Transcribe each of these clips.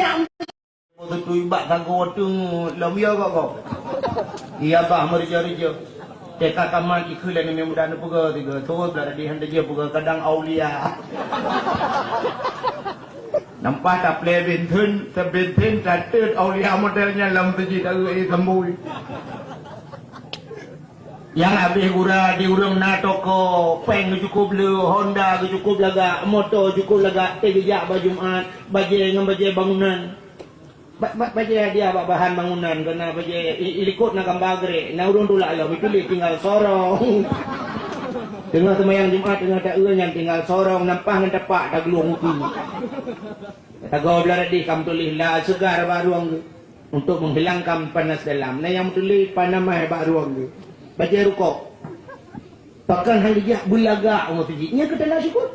tajam. Tu ibak kagak tu lamia kau. Iya bah merja-reja. Teka kamar ikulan ni mudah nak puga tiga. Terus dah di hendak dia puga kadang aulia. Nampak tak play benten catat aulia modelnya lam tuji tahu sembui. Yang habis gura di urang na toko peng cukup le Honda cukup laga motor cukup laga tegak Jumaat baje dengan baje bangunan. Baje dia bahan bangunan kena baje ilikut nak gambagre na urang tula lah pilih tinggal sorong. Tengah sembahyang Jumaat tengah tak yang tinggal sorong nampah ngan tepak tak geluang uti. Tagaw belara di kam tulis la segar baruang untuk menghilangkan panas dalam. Nah yang tulis panamai baruang tu. Baca rukuk. Pakan hal dia bulaga umur tuji. Nya kita nak syukur.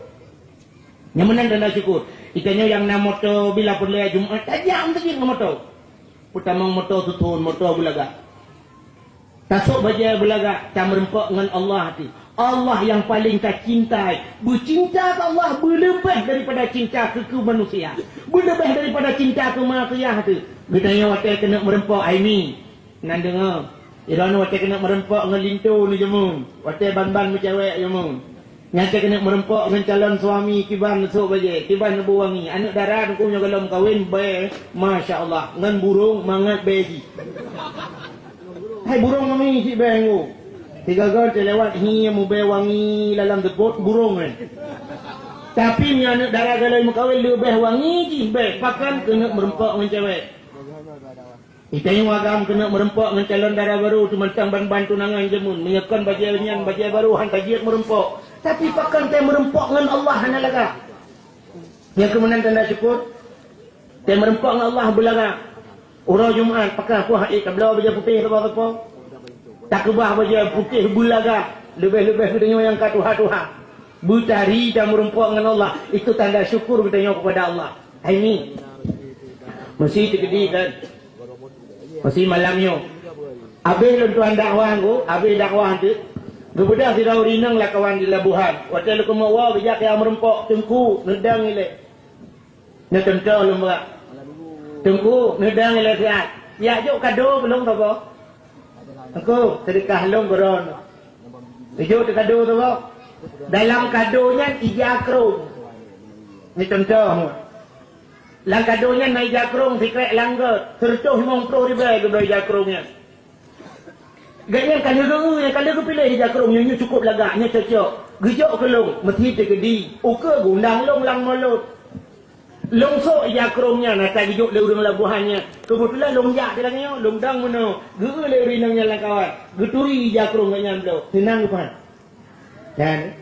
Nya menang dan nak syukur. Itanya yang nak motor bila perlu Jumaat tajam tuji dengan motor. Pertama motor tutun, motor bulaga. Tasuk baca bulaga tak merempak dengan Allah hati. Allah yang paling tak cintai. Bercinta ke Allah berlebih daripada cinta ke manusia. Berlebih daripada cinta ke manusia tu. Bertanya waktu kena merempak Aimi. Nan dengar. Irana waktu kena merempak dengan lintu ni jemun. Waktu ban-ban mencewek jemun. Nyata kena merempak dengan calon suami kiban nesuk baje. Kiban nebu wangi. Anak darah aku punya kalau kahwin baik. Masya Allah. Dengan burung mangat beji. Hai burung wangi si bengu. Tiga gol terlewat ni mube wangi dalam debot burung kan. Tapi ni anak darah kalau mukawin lebih wangi je baik. Pakan kena merempak dengan cewek. Itanya wagam kena merempak dengan calon darah baru tu mentang ban-ban tunangan jemun. Menyekan bajian baru hantar jiat merempak. Tapi pakan saya merempak dengan Allah hanya laga. Yang kemudian tanda syukur. Saya merempak dengan Allah belaga. Orang Jumaat pakai aku haik kabla baja putih apa-apa. Tak kebah baja putih bulaga. Lebih-lebih katanya yang katuha-tuha. Butari dan merempak dengan Allah. Itu tanda syukur katanya kepada Allah. Ini. Mesti terkedi kan. Mesti malamnya. Habis lentuan dakwah aku. Habis dakwah tu. Kemudian si rau rinang lah kawan di labuhan. Waktu lu kemawa bijak yang merempak. Tengku. Nedang ilai. Netentau lembak. Tengku. Nedang ilai sihat. Ya juk kado belum apa? Aku sedekah long koron. Tujuh tu kado tu kau. Dalam kadonya 3 krung. Ni contoh. Dalam kadonya naik 3 krung sikret langgar. 150,000 ke 3 krungnya. Gaknya kalau aku pilih 3 krung nyu cukup lagaknya cocok. Gejok ke long mesti terkedi. Uka gundang long lang mulut. Longsok ia kerongnya nak tak hidup le urang labuhannya. Kebetulan longjak dia lagi longdang mana. Ge le rinangnya lang kawan. Geturi ia kerongnya belo. Senang kan. Dan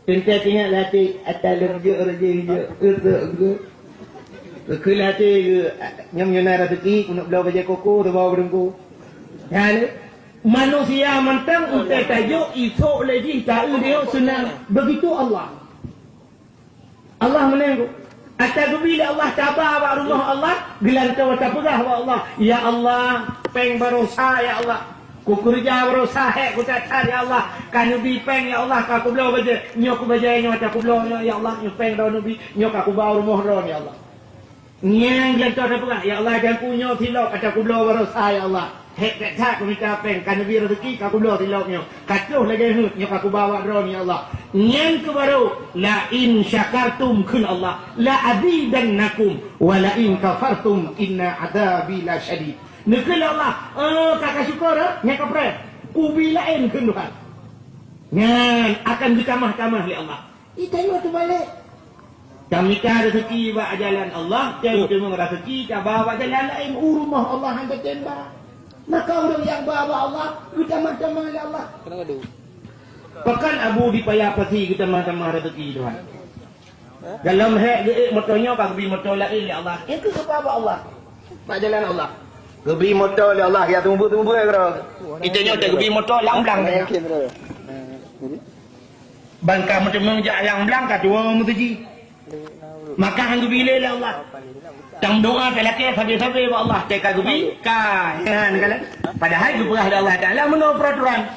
tentang tinggal latih atal reja itu. Ke latih nyam-nyana rezeki nak belo baja koko tu bawa berengku. Dan manusia mentang untuk tajuk esok lagi tak dia senang. Begitu Allah. Allah menengok. Atau bila Allah tabah awak rumah Allah, gelar tahu tak pegah awak Allah. Ya Allah, peng berusaha ya Allah. Ku kerja berusaha ku tak ya Allah. Kan nabi peng ya Allah aku belau baca. Nyok ku baca nyok aku belau ya Allah, nyok peng dah nabi, nyok aku bawa rumah ron ya Allah. Nyeng gelar tahu tak pegah ya Allah dan punya silap aku belau berusaha ya Allah. Hek tak ku minta peng kan nabi rezeki aku belau silapnya. Katuh lagi nyok aku bawa ron ya Allah. Yang kebaru la in syakartum kun Allah la azidannakum wa la in kafartum inna adabi la syadid. Nekal Allah kakak syukur nya kapre ku bilain kun Tuhan. Nyan akan ditamah-tamah ya Allah. Itu tu balik. Kami ka rezeki ba jalan Allah, jangan cuma rezeki ka bawa jalan lain rumah Allah hang tembak. Maka orang yang bawa Allah ditamah-tamah ya Allah. Kenapa tu? Pakan abu dipayah pasti kita mah-mah rezeki Tuhan. Dalam hak dia motornya pak beli motor lain ya Allah. Itu sebab Allah. Pak jalan Allah. Beli motor ya Allah ya tumbuh-tumbuh ya kira. Itanya tak beli motor lang-lang. Bangka macam menjak lang-lang kat dua mutuji. Maka hang beli ya Allah. Tang doa pelakih sabi-sabi ya Allah cek beli kan. Padahal itu perah Allah Taala menurut peraturan.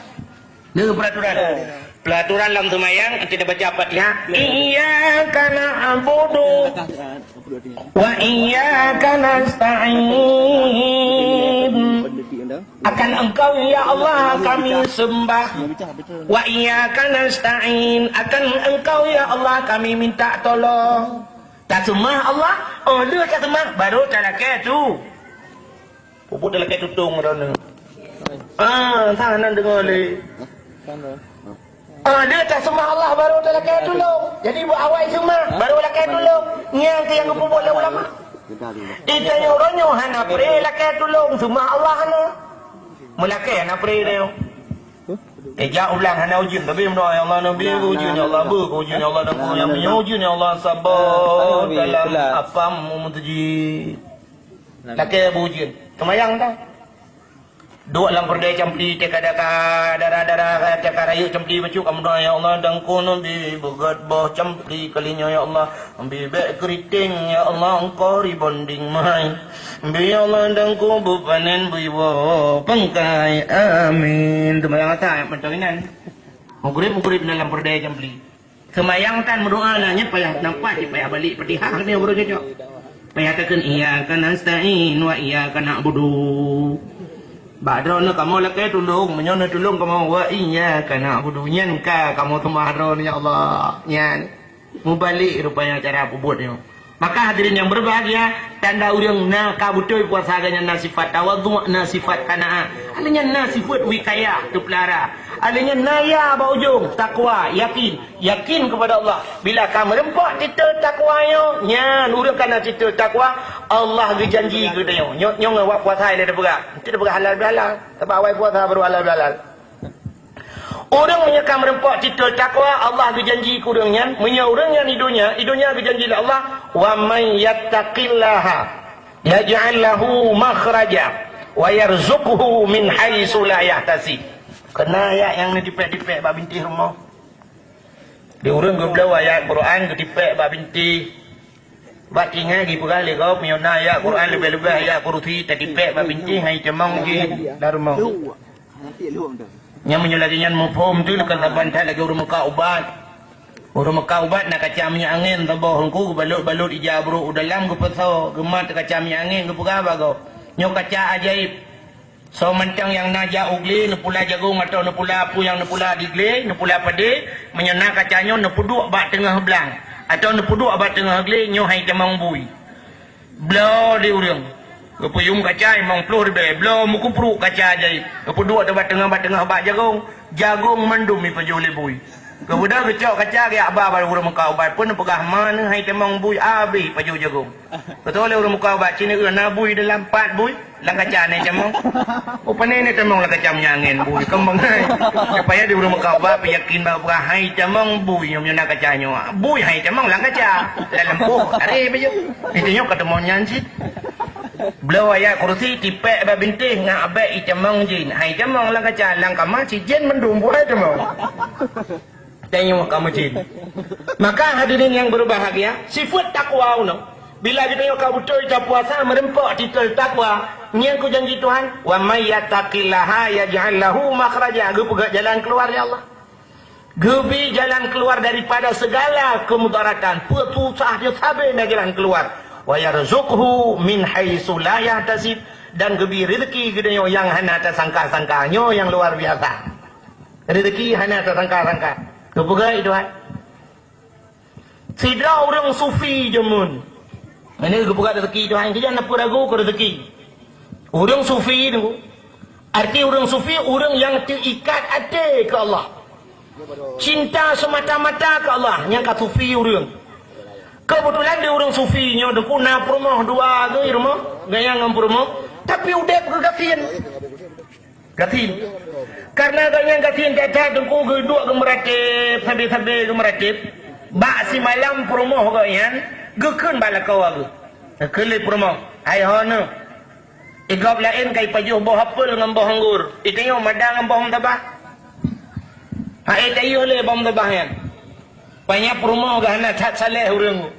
Dengan peraturan. Pelaturan dalam semayang kita baca Fatihah. Iyyaka na'budu wa iyyaka nasta'in. Akan Engkau ya Allah kami sembah. Wa iyyaka nasta'in. Akan Engkau ya Allah kami minta tolong. Tak sembah Allah. Oh, dia tak sembah baru tak lakai tu. Pupuk tak lakai tutung rana. Tangan dengar le. Dia tak sembah Allah baru tak lakai tolong. Jadi buat awal sembah baru lakai tolong. Yang tu yang pupuk le ulama. Kita yang orangnya hana pray lakai tolong sembah Allah hana. Melakai hana pray dia. Ejak ulang hana ujin tapi mendoa ya Allah nabi ujin ya Allah ujin ya Allah dan yang punya ujin ya Allah sabar dalam apa mumtajid. Lakai ujin. Semayang dah. Dua dalam perdaya campli tekadaka darah-darah cakar ayu campli bacuk amdoa ya Allah dan kono bi begat boh campli kalinya ya Allah ambi bek keriting ya Allah engkau ribonding mai ambi ya Allah dan ku bupanen biwo pengkai amin. Semayang tak macam ini mugrib dalam perdaya campli semayang tan berdoa nanya payah nampak payah balik Fatihah ni bro cocok payah katakan iyyaka nasta'in wa iyyaka na'budu. Badrona kamu lakai tolong, menyona tolong kamu wa iyyaka na'budu nyan ka kamu tumadron ya Allah. Nyan. Mubalik rupanya cara buatnya. Maka hadirin yang berbahagia, tanda urang na kabutoy puasa ganyan na sifat tawadhu na sifat kanaa. Alinya na sifat wikaya tu pelara. Alinya naya ba ujung takwa, yakin kepada Allah. Bila kamu rempak kita takwanya, nyan urang kana kita takwa, Allah berjanji ke dia. Nyong awak puasa dia bergerak. Kita bergerak halal-halal. Sebab awak puasa baru halal-halal. Orang menyekam rempak cita takwa, Allah berjanji ke orangnya, orangnya hidupnya berjanji oleh Allah, wa man yattaqillaha yaj'al lahu makhraja wa yarzuqhu min haitsu la yahtasib. Kena ayat yang ni dipek-dipek bab binti rumah. Di urang geblau ayat Quran ketipek bab binti. Bak ingat gi pergali kau punya ayat Quran lebih-lebih ayat kursi tadipek bab binti hai cemang gi darma. Yang menyelaginya mufhum tu lekan taban tak lagi urang Mekah ubat. Urang Mekah ubat nak kacamnya angin tabah hengku balut-balut ijabru dalam ke peso gemat kacamnya angin ke pegaba kau. Nyok kaca ajaib. So mentang yang naja ugli nepula jagung atau nepula apu yang nepula digle, nepula pade menyenak kacanya nepuduk bak tengah belang atau nepuduk bak tengah gle nyo hai jamang bui. Blau di urang. Kepuyung kaca emang peluh dia blau mukupru kaca ajaib. Kepuduk tu bak tengah bak jagung mendum mi pejole bui. Kemudian kecok kaca ke abah baru urang Mekah ubat pun pegah mana hai temang bui abi paju jagung. Betul urang Mekah ubat sini na bui dalam 4 bui lang kaca ni temang. Oh panai ni temang lang kaca menyangin bui kembang hai. Supaya di urang Mekah ubat yakin bahawa hai temang bui yang nak kacanya. Bui hai temang lang kaca dalam poh are baju. Itu ketemu nyanci. Belau ayat kursi tipek ba bintih ngak abek itemang jin. Hai temang lang kaca lang kamah si jin mendum buai temang. Tengok kamu jin. Maka hadirin yang berbahagia, sifat takwa uno. Bila kita yang kau betul kita puasa merempak titel takwa, yang ku janji Tuhan, wa may yattaqillaha yaj'al lahu makhraja. Gu pegat jalan keluar ya Allah. Gebi jalan keluar daripada segala kemudaratan. Putusah dia sabar nak jalan keluar. Wa yarzuqhu min haitsu la yahtasib, dan gebi rezeki gedenya yang hana tak sangka-sangkanya yang luar biasa. Rezeki hana tak sangka-sangka. Kepegai Tuhan. Sidra orang sufi jemun. Ini kepegai rezeki Tuhan. Kita nak ragu ke rezeki. Orang sufi tu. Arti orang sufi orang yang terikat hati ke Allah. Cinta semata-mata ke Allah. Yang kat sufi orang. Kebetulan dia orang sufinya ada kuna rumah dua ke rumah. Gaya ngam rumah. Tapi udah kegatin. Gatin. Karena yang gatin kata tengku geduk ke meratip sambil-sambil ke meratip. Bak si malam promoh kau yan. Gekun bala kau aku. Kelip promoh. Hai hono. Igap lain kai pajuh boh apel dengan boh anggur. Itengok madang dengan boh tabah. Hai tayo le bom tabah yan. Banyak promoh gana cat saleh urang.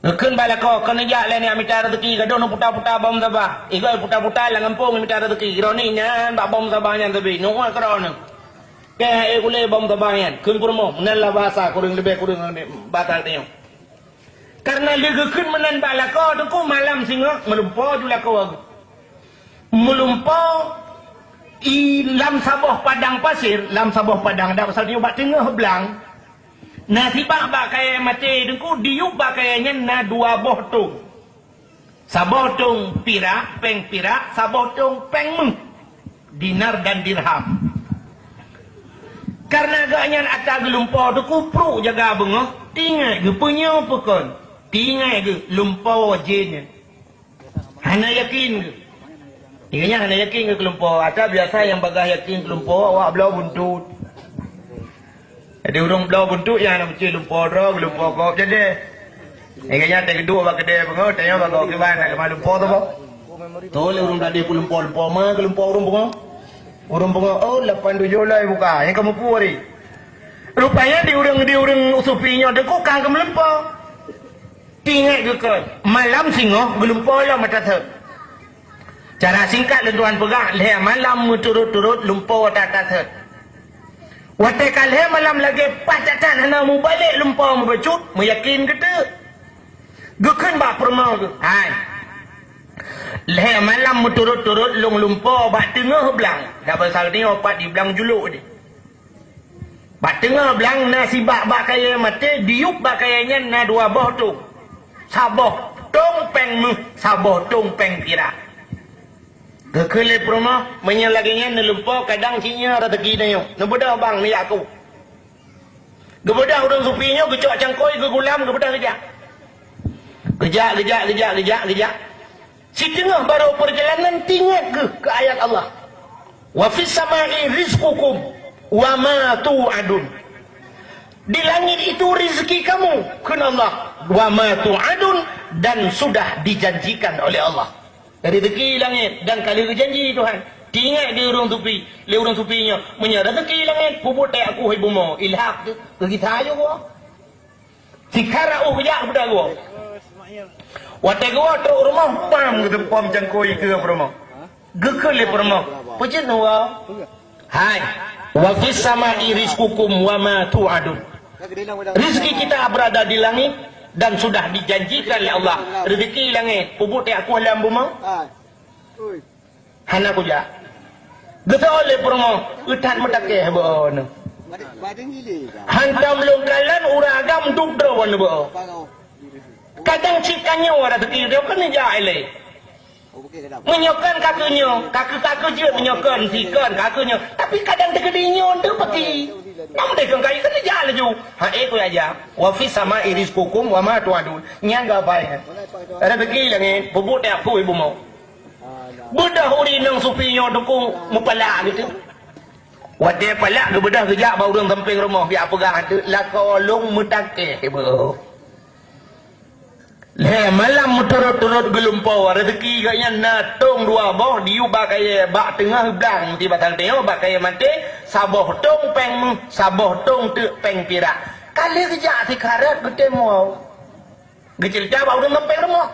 Gekun bala kau kena jak le ni amita rezeki gadoh no putar-putar bom tabah. Igai putar-putar lah ngampung amita rezeki. Kira ni nyan bak bom tabah nyan tapi no kira no. Kaya kulay bom tabangan. Kun promo. Menala bahasa kurang lebih kurang batal tengok. Karena lega kun menan balako tu ku malam singa melumpa jula kau aku. Melumpa lam sabah padang pasir, lam sabah padang dah pasal dia buat tengah belang. Nasi bak kaya mati dengku diup kayanya na dua boh tung. Sabah tung pirak, peng pirak, sabah tung peng meng. Dinar dan dirham. Karena agaknya atas lumpur tu kupru jaga bengah, tinggal ke punya pekon. Tinggal ke lumpur wajahnya. Hana yakin ke? Tinggalnya hana yakin ke lumpur. Atas biasa yang bagah yakin ke lumpur, awak belau buntut. Ada orang belau buntut yang nak mencari lumpur dah, lumpur kau jadi. Tinggalnya tak kedua bak kedai bengah, tanya bak kau kewan nak keman lumpur tu bak. Toleh orang tadi pun lumpur mana ke lumpur orang bengah? Orang bengah, oh 87 lah buka, yang kamu puari. Rupanya di orang supinya ada kokang ke melempar. Tinggal ke kan, malam singoh gelumpar lah mata ter. Cara singkat le tuan pegang, leh malam turut-turut lumpur tata ter. Watai kaleh malam lagi pacatan hana mu balik lumpur mu becut, mu yakin kita. Gekan bak permau ke, hai. Leh malam turut-turut long lumpur bak tengah belang. Dah pasal ni opat di belang juluk ni. Bak tengah belang nasi bak kaya mati diup bak kayanya na dua boh tu. Sabah tong peng mu, sabah tong peng pira. Gekele promo menyalaginya na lumpur kadang cinya rezeki dia. Na bedah bang ni aku. Gebedah orang supinya gecok cangkoi ke gulam gebedah kejak. Kejak. Si tengah baru perjalanan tinggal ke ayat Allah. Wa fis samai rizqukum wa ma tu'adun. Di langit itu rezeki kamu kena Allah. Wa ma tu'adun dan sudah dijanjikan oleh Allah. Dari rezeki langit dan kali berjanji Tuhan. Tinggal dia orang supi, le orang supinya menyerah rezeki langit puput tak aku hai bumo ilhaq tu ke kita ayo gua. Sikara kejak budak gua. Watai gua tu rumah pam gitu pam jangkoi ke rumah. Gekal le rumah. Pujen wa. Hai. Wa fis samai rizqukum wa ma tu'adun. Rezeki kita berada di langit dan sudah dijanjikan oleh Allah. Rezeki langit puput tak aku dalam rumah. Hana ku ja. Geta oleh rumah utan medake bon. Hantam longkalan uragam duk drawan bo. Kadang cikannya orang tu dia kan jahil. Menyokan kakunya, kaku je menyokan sikan kakunya. Tapi kadang tegedinya tu pergi. Nampak kan kai kan jahil ju. Ha aku aja. Wa fi sama rizqukum wa ma tu'adun. Nyangga baik. Ada pergi langit, bubut tak aku ibu mau. Bedah uri nang supinya dukung mupala gitu. Wadai palak ke bedah kejap bau orang samping rumah biar pegang tu la kolong mutake ibu. Leh malam turut-turut gelumpur rezeki kaya natung dua boh diubah kaya bak tengah belang tiba tang tengok bak kaya mati sabah tong peng sabah tong tu peng pirak kali kejak si karat gede mau gecil dah bau dengan peng rumah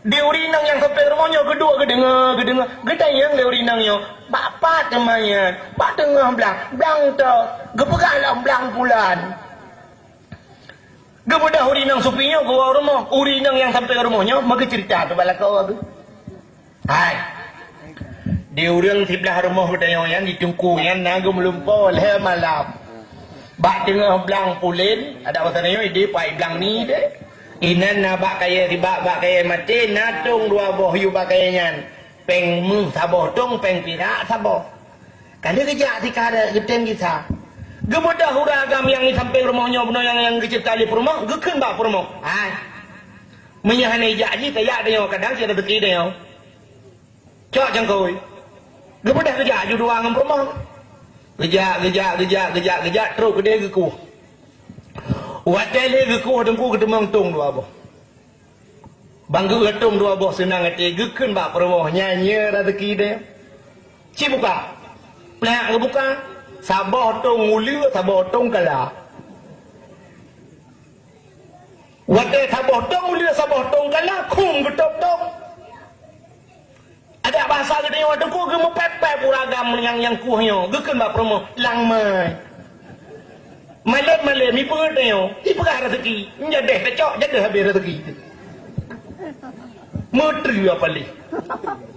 di urinang yang sampai rumahnya kedua gedengar gede yang di urinangnya bak temannya bak tengah belang tu gepegalah belang bulan. Gebedah urinang supinya gua rumah, urinang yang sampai ke rumahnya, maka cerita tu bala kau tu. Hai. Di urang sebelah rumah kita yang ditungku yang naga melumpur le malam. Bak tengah belang pulin, ada pasarnya ide pai belang ni deh. Inan na bak kaya riba bak kaya mati natung dua boh yu bak kayanya. Peng mu sabah tung peng pirak sabah. Kan dia kejak tikar geten kita. Gebedah uragam yang sampai rumahnya benar yang kecil tali rumah geken bak rumah. Hai. Menyahani jadi tayak dia kadang saya rezeki dia. Cok jangkoi. Gebedah kerja ju dua ngam rumah. Gejak terus gede geku. Watai le geku dengku ketemang tung dua boh. Banggu ketung dua boh senang hati geken bak rumah nyanyi rezeki dia. Ci buka. Plak buka. Sabah tong mulia, sabah tong kalah. Wadah sabah tong mulia, sabah tong kalah, kum betok tong. Ada bahasa ke tengok tu ku gemu pepek puragam yang kuhnya. Gekeun ba promo lang mai. Malam-malam mi pun tengok. Ti perah rezeki. Nyadeh tecok jadah habis rezeki. Mutri apa li?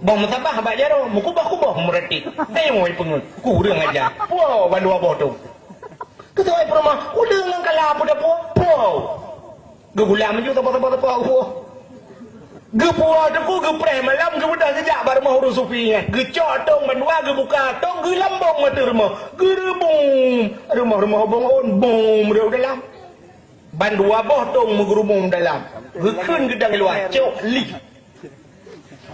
Bang musabah abak jaro, mukubah-kubah meretik. Tengok pengut. Ku deung aja. Wow, bandu apa tu? Ketua promo, udah nang kala apa dah po? Wow. Gegulam ju apa-apa aku. Gepua tu ku gepreh malam ke budak sejak bar mah urus sufinya. Gecok tong bandua gebuka tong gelambong mata rumah. Gerebung. Rumah abang on bom dia dalam. Bandua boh tong megerubung dalam. Gekeun gedang luar cok li.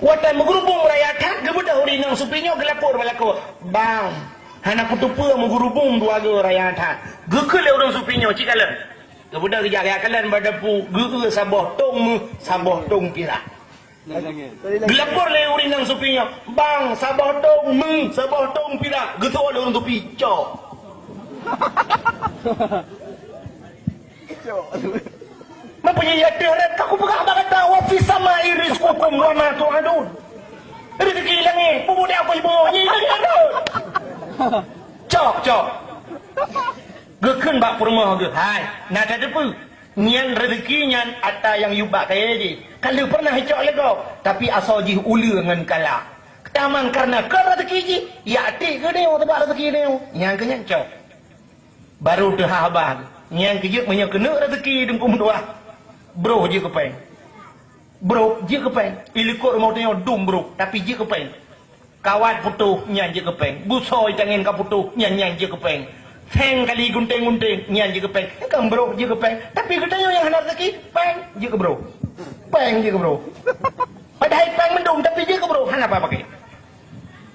Watan megerubung raya tak gebudak uri nang sufinya gelapor balako. Bang, hana kutupa megerubung dua ge raya tak. Gekeun le urang sufinya cikalen. Kemudian kejap kalian berdepu gege sabah tong pira. Gelapor le urin nang supinya. Bang, sabah tong pira. Gitu ada orang supi cok. Mempunyai yaderet aku pegang banget tahu sama iris kukum lama tu adun. Rezeki langit, pemuda aku ibu ni adun. Cok. Gekeun bak rumah ge. Hai, nak ada apa? Nyan rezeki nyan ata yang yubak kaya je. Kalau pernah cok lego, tapi asal ji ula ngan kala. Tamang karena ke rezeki ji, ya atik ke dia tebak rezeki dia. Yang kenyan cok. Baru tu habah. Yang kejut punya kena rezeki dengkum dua. Bro je kepeng. Bro je kepeng. Ilikut mau tengok dum bro, tapi je kepeng. Kawat putuh nyan je kepeng. Busoi tangan ka putuh nyan je kepeng. Heng kali gunting nyan je kepeng. Kan bro je kepeng. Tapi kita yang hendak rezeki peng je ke bro. Peng je ke bro. Padahal peng mendung tapi je ke bro. Han apa pakai?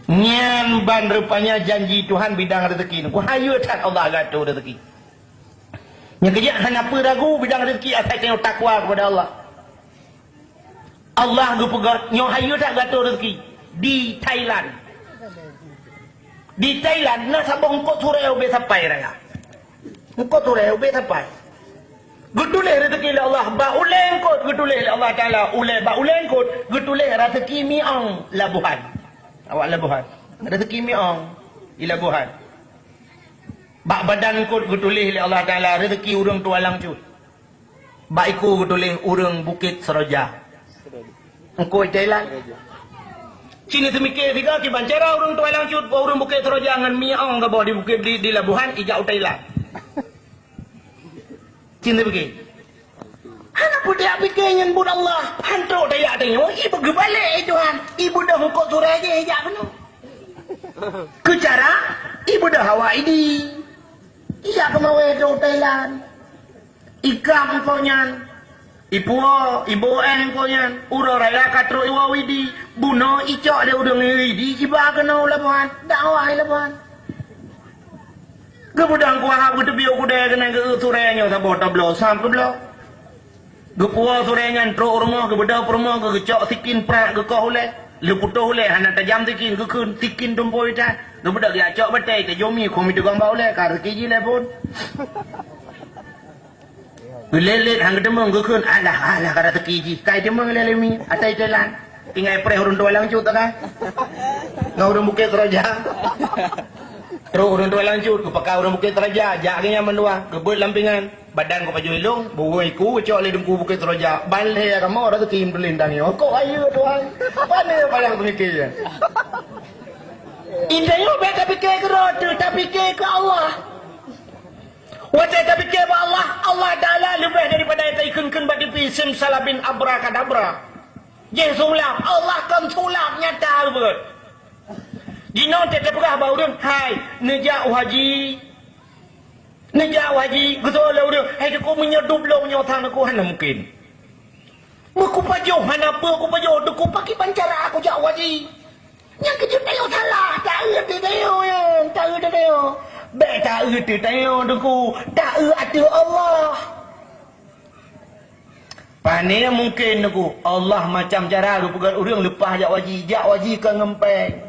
Nyan ban rupanya janji Tuhan bidang rezeki. Ku hayu tak Allah gato rezeki. Yang kerja han apa ragu bidang rezeki asal tengok takwa kepada Allah. Allah gu pegat nyo hayu tak gato rezeki di Thailand. Di Thailand, nak sabong kau surau be sampai raya. Kau surau be sampai. Guduleh rezeki Allah, ba uleng kot guduleh Allah Taala, ba uleng kot guduleh rezeki miang labuhan. Awak labuhan. Rezeki miang di labuhan. Ba badan kot guduleh Allah Taala, rezeki urang tualang cut. Ba iku guduleh urang Bukit Seroja. Engkau Thailand. Sini semikir tiga ki bancara urang tualang cut urang Bukit Seroja ngan miang ke bawah di bukit di labuhan ijau Thailand. Cinta pergi. Anak budak fikir yang bud Allah. Hantu dayak tengok. Ibu gebalik Tuhan. Ibu dah hukuk surah je hijab penuh. Kecara. Ibu dah hawa ini. Iya kemawai tu Thailand. Ikam kau nyan. Ibu kau nyan. Ura raya katru iwa widi. Buno icok dia udang widi. Ciba kena labuhan. Dakwah labuhan. Kebudang kuah aku tebiok kuda kena ke surenya sabot tablo sam ke blo. Gepua surenya tro rumah ke bedah rumah ke kecok sikin prak ke kau le. Le putuh le hana tajam sikin ke kun sikin tumpoi ta. Gebedak dia cok betai ke jomi komi tegang bau le kar keji le pun. Gelelet hang demong ke kun alah kara tekiji. Kai demong le mi atai telan. Tinggal preh urun dolang cut kan. Ngau urun Bukit Seroja. Terus orang tua lanjut ke pakai orang Bukit Seroja, jaknya menua, kebut lampingan, badan ko pajuilong, buoi ku cok le dengku Bukit Seroja, balhe kamu orang tu tim pelintang ni. Kok ayu Tuhan. Mana paling pemikir. Indahnya beta fikir ke roda, tapi fikir ke Allah. Wajah tak fikir ke Allah, Allah Taala lebih daripada yang ikun-ikun bagi pisim salabin abrakadabra. Jesulah, Allah kan sulap nyata betul. Dino tetap pegah baurun, hai, nejak haji, betul lah urang, hai aku menyedup lo menyotang aku hana mungkin. Aku pajoh, hana apa aku pajoh, aku pakai pancara aku jak haji. Yang kejut tayo salah, tak erti tayo yang, tak erti tayo. Baik tak erti tayo aku, tak erti Allah. Panai mungkin aku, Allah macam cara aku pegang urang lepas jak haji ke ngempeng.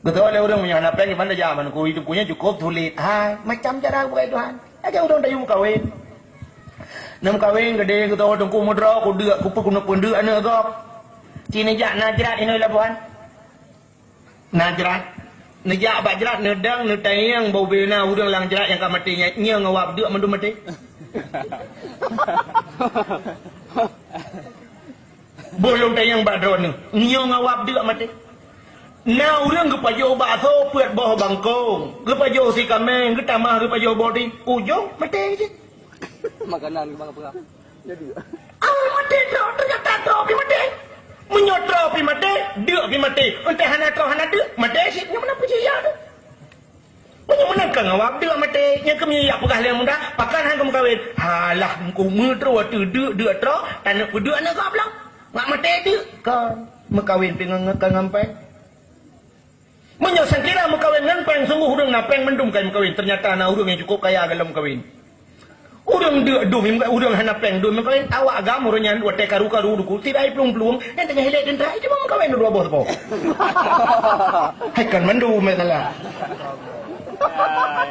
Betul lah orang punya anak pengen mana zaman ku hidupnya cukup sulit. Hai, macam cara buat Tuhan. Aja orang dah yuk kawin. Nam kawin gede kita orang ku mudra ku dia ku pun pun dia anak gap. Cina jak najrat ini labuhan. Najrat. Nejak bak jerat nedang netayang bau bena udang lang jerat yang kamatinya nya ngawap deuk mendum mati. Bolong tayang bak drone nya ngawap deuk mati. Na urang gepajo bak tho puat boh bangkong. Gepajo si kameng getamah gepajo body ujung mati je. Makanan bang apa? Jadi. Awal mati drone ternyata drone mati. Menyotro pi mati, deuk pi mati. Entah hana tro hana deuk, mati sih nya mana percaya tu. Mana kan awak deuk mati, nya kemi yak pegah liang muda, pakan hang kawin. Halah engko metro tu deuk tro, tanah peduk anak kau belang. Ngak mati deuk kan mekawin pi ngengkan ngampeng. Menyosan kira mekawin ngampeng sungguh urang napeng mendum kan mekawin, ternyata anak urang yang cukup kaya dalam kawin. Urang deuk dum urang hana peng dum kawin awak agam urang nyan dua karu-karu duku tidak plung-plung yang tengah hilet dan trai cuma kawin dua bos po. Hai kan mandu masalah.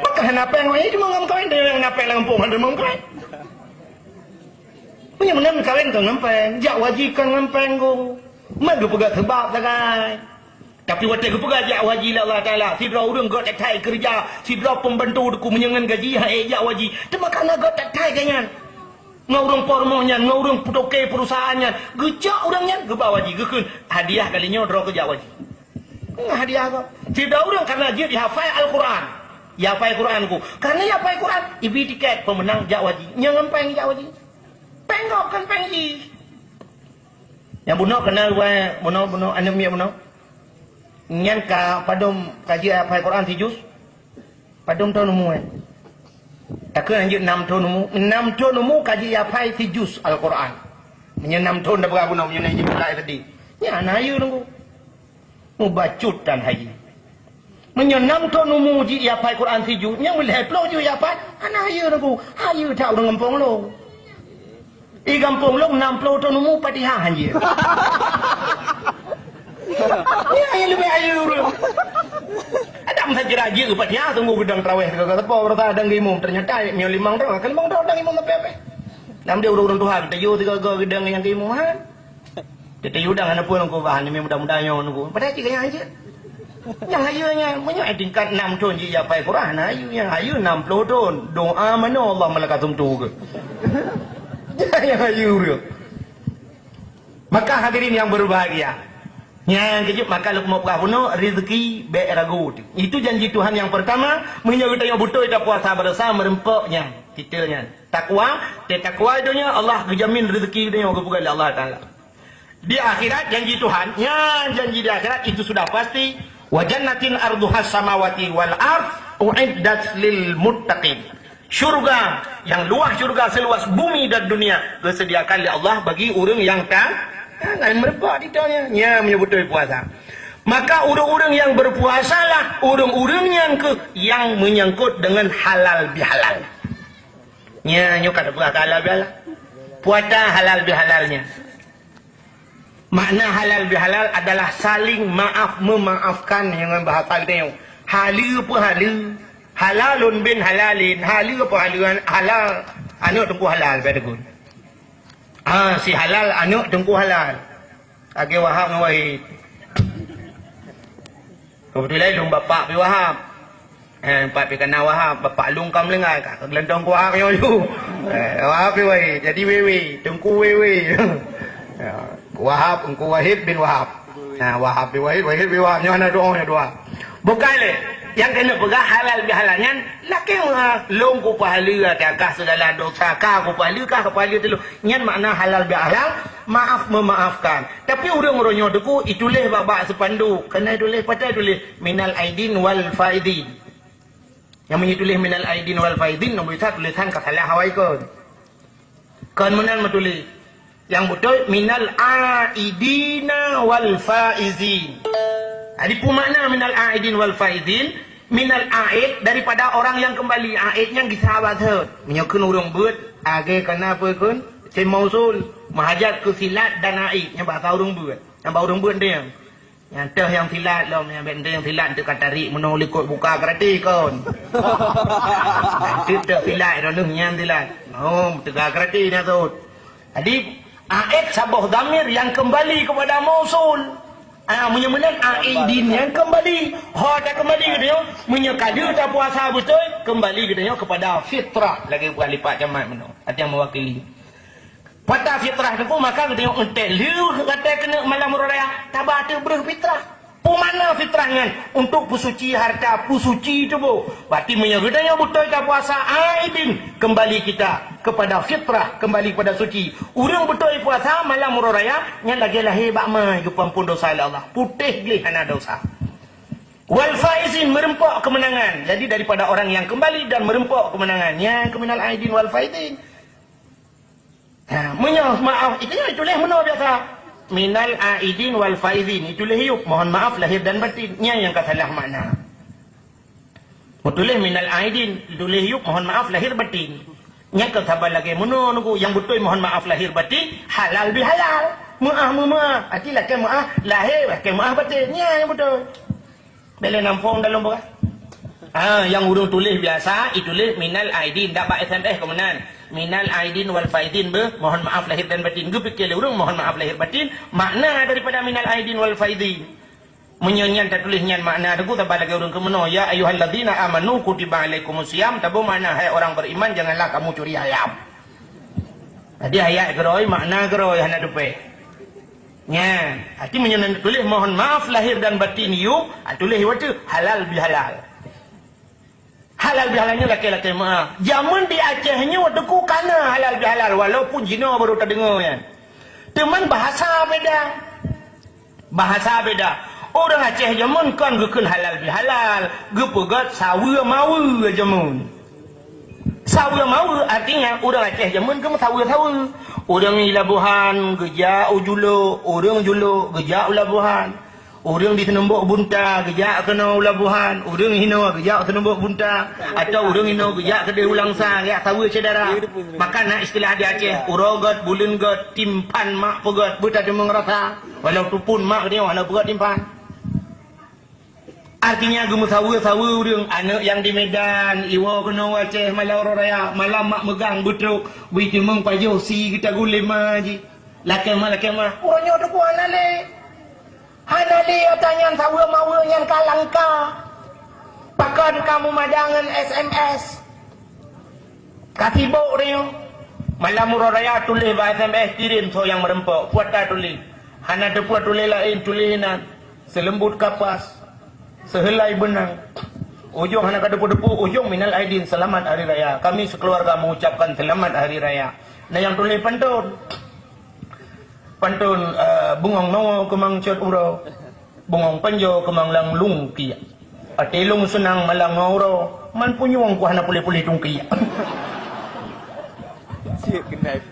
Maka hana peng wae cuma ngam kawin dengan hana peng lampung hana mong kawin. Punya menang kawin kan ngampeng, jak wajikan ngampeng go. Madu pegat sebab tagai. Tapi waktu aku pegang jak wajib Allah Ta'ala. Si drau urang got tak thai kerja. Si drau pembantu aku menyengan gaji. Hai jak wajib. Tema kana got tak thai kanyan. Ngaurang pormohnya. Ngaurang putoke perusahaannya. Gejak orangnya. Gebak wajib. Gekun. Hadiah kalinya drau ke jak wajib. Hadiah kau. Si drau urang karena dia dihafai Al-Quran. Ya hafai Quran ku. Karena ya hafai Quran. Ibi tiket pemenang jak wajib. Nyangan peng jak wajib. Penggok kan pengji. Yang bunuh kena bunuh. Anak miak bunuh. Nyan ka padom kaji apa Quran 3 juz padom tahun umum takkan anjut 6 tahun umum 6 tahun umum kaji apa 3 juz Al-Quran menyen 6 tahun dah berapa nak menyen haji mulai tadi nya ayu nunggu mu bacut dan haji menyen 6 tahun umum ji apa Quran 3 juz nya mulai plo ju apa ana ayu nunggu ayu tak urang kampung lo i kampung lo 60 tahun umum Fatihah haji. Ya, yang lebih ayu. Ada masa jeraji ke Fatihah tunggu gedang traweh ke kata po berta adang imam ternyata mio limang dah kan limang dah adang imam apa. Nam dia urang Tuhan tayu tiga gedang yang ke imam han. Kita yudang ana pun aku bahan ni mudah-mudahnya nunggu. Padahal tiga yang aja. Yang ayunya punya tingkat 6 tahun je apa Quran ayu yang ayu 60 tahun. Doa mana Allah malakatum tu ke. Yang ayu dia. Maka hadirin yang berbahagia. Yang kejut maka lu mau puno rezeki be ragu. Itu janji Tuhan yang pertama, menyo kita yang butuh kita puasa bersama merempoknya kitanya. Takwa, takwa dunia Allah kejamin rezeki dia kepada Allah Taala. Di akhirat janji Tuhan, ya janji di akhirat itu sudah pasti. Wa jannatin arduhas samawati wal ard uiddat lil muttaqin. Syurga yang luas syurga seluas bumi dan dunia disediakan oleh Allah bagi orang yang lain merepot ditanya. Ya menyebut puasa. Maka orang-orang yang berpuasa lah orang-orang yang menyangkut dengan halal bihalal. Ya nyukat puasa halal bihalal. Puasa halal bihalalnya. Makna halal bihalal adalah saling maaf memaafkan dengan bahasa kita. Halu apa halu? Halalun bin halalin. Halu apa haluan? Halal. Anu tunggu halal betul. Si halal anak tengku halal. Agi Wahab dengan Wahid. Kebetulan lung bapak pi Wahab. Bapak pi kena Wahab, bapak lung kam lengai kat gelendong ku Wahab yo lu. Wahab pi Wahid. Jadi wewe, tengku wewe. Wahab engku Wahid bin Wahab. Wahab pi Wahid, Wahid pi Wahab. Nyonya doa. Bukan le. Yang kena pegang halal bihalalnya laki long ku pahala takah segala dosa kah ku pahala kah kepala tu nyan makna halal bihalal maaf memaafkan. Tapi orang-orangnya deku itulah babak sepandu kena tulis patah tulis minal aidin wal faidin. Yang menyitulis minal aidin wal faidin nombor 1 tulisan kasalah hawai kon. Kon menan menulis yang betul minal aidina wal faizin. Ada makna minal aidin wal faizin. Minal aid daripada orang yang kembali. Aidnya gisahabat hot. Menyokun urung buat. Age kena apa kun? Sen mausul. Mahajat ke silat dan aid. Yang bahasa urung buat. Yang bahasa urung buat dia. Yang teh yang silat lah. Yang yang silat tu kata tarik menolak ikut buka kerati kun. Itu teh silat. Yang silat. Oh, tegak kerati dia tu. Jadi aid sabah damir yang kembali kepada mausul. Menyemenan Aidin yang kembali. Tak kembali ke dia. Menyekada tak puasa betul. Kembali ke dia kepada fitrah. Lagi bukan lipat jamat mana. Hati yang mewakili. Pada fitrah tu pun maka dia entek liu kata kena malam raya. Tabah tu berfitrah. Pemana fitrahnya untuk pusuci harta pusuci itu bu. Berarti menyegedanya betul tak puasa Aidin. Kembali kita kepada fitrah, kembali kepada suci. Urang betul puasa malam raya yang lagi lahir bakma ke pampun dosa Allah. Putih gelih hana dosa. Wal faizin merempok kemenangan. Jadi daripada orang yang kembali dan merempok kemenangan. Yang keminal Aidin wal faizin. Maaf, itulah mana biasa. Minal aidin wal faizin, itulah hiup, mohon maaf lahir dan batin. Nya yang kasalah makna. Betul minal aidin, itulah hiup, mohon maaf lahir batin. Nya kasabar lagi menunggu yang betul mohon maaf lahir batin, halal bihalal. Maaf, artilah ke maaf lahir, ke maaf batin. Nya yang betul. Bela nampung dalam bekas. Yang urung tulis biasa, itulah minal aidin, dapat SMS kemenan. Minal aidin wal faizin mohon maaf lahir dan batin. Gue fikir urung mohon maaf lahir batin. Makna daripada minal aidin wal faizin. Menyanyian tak tulisnya makna aku tak lagi urung kemana. Ya ayyuhalladzina amanu kutiba alaikumusiyam. Tabu makna hai orang beriman janganlah kamu curi ayam. Jadi ayat geroi makna geroi hana dupe. Nya, arti menyanyian tulis mohon maaf lahir dan batin you. Tulis waktu halal bihalal. Halal bihalalnya laki-laki maaf. Zaman di Acehnya waktu ku kana halal bihalal. Walaupun Jino baru terdengar ya. Teman bahasa beda. Bahasa beda. Orang Aceh zaman kan gekun halal bihalal. Gepegat sawa mawa zaman. Sawa mawa artinya orang Aceh zaman ke sawa-sawa. Orang Labuhan gejak ujulo. Orang julo gejak Labuhan. Orang di Senembok bunta gejak kena Labuhan. Orang hina gejak Senembok bunta. Atau orang hina gejak ke ulang sang ya tahu saudara. Maka nak istilah di Aceh urogot bulengot timpan mak pegot buta demeng rasa. Walaupun pun mak dia wala pegot timpan. Artinya gemu sawa-sawa orang anak yang di Medan iwa kena Aceh malam raya malam mak megang betruk bui demeng pajo si kita gulim aji. Lakemah orangnya tu puan ale. Hanali tanya sawa mawa yang kalangka. Pakan kamu madangan SMS. Katibok dia. Malam raya tulis bah SMS kirim so yang merempok. Puat tak tulis. Hana depuat tulis lain tulisan. Selembut kapas. Sehelai benang. Ujung hana kadepu-depu. Ujung minal aidin selamat hari raya. Kami sekeluarga mengucapkan selamat hari raya. Nah yang tulis pantun. Pantun bungong nawa kemang cat urau. Bungong panjo kemang lang lung kia. Atilong senang malang ngoro. Man punyuang ku hana pulih-pulih tung kia.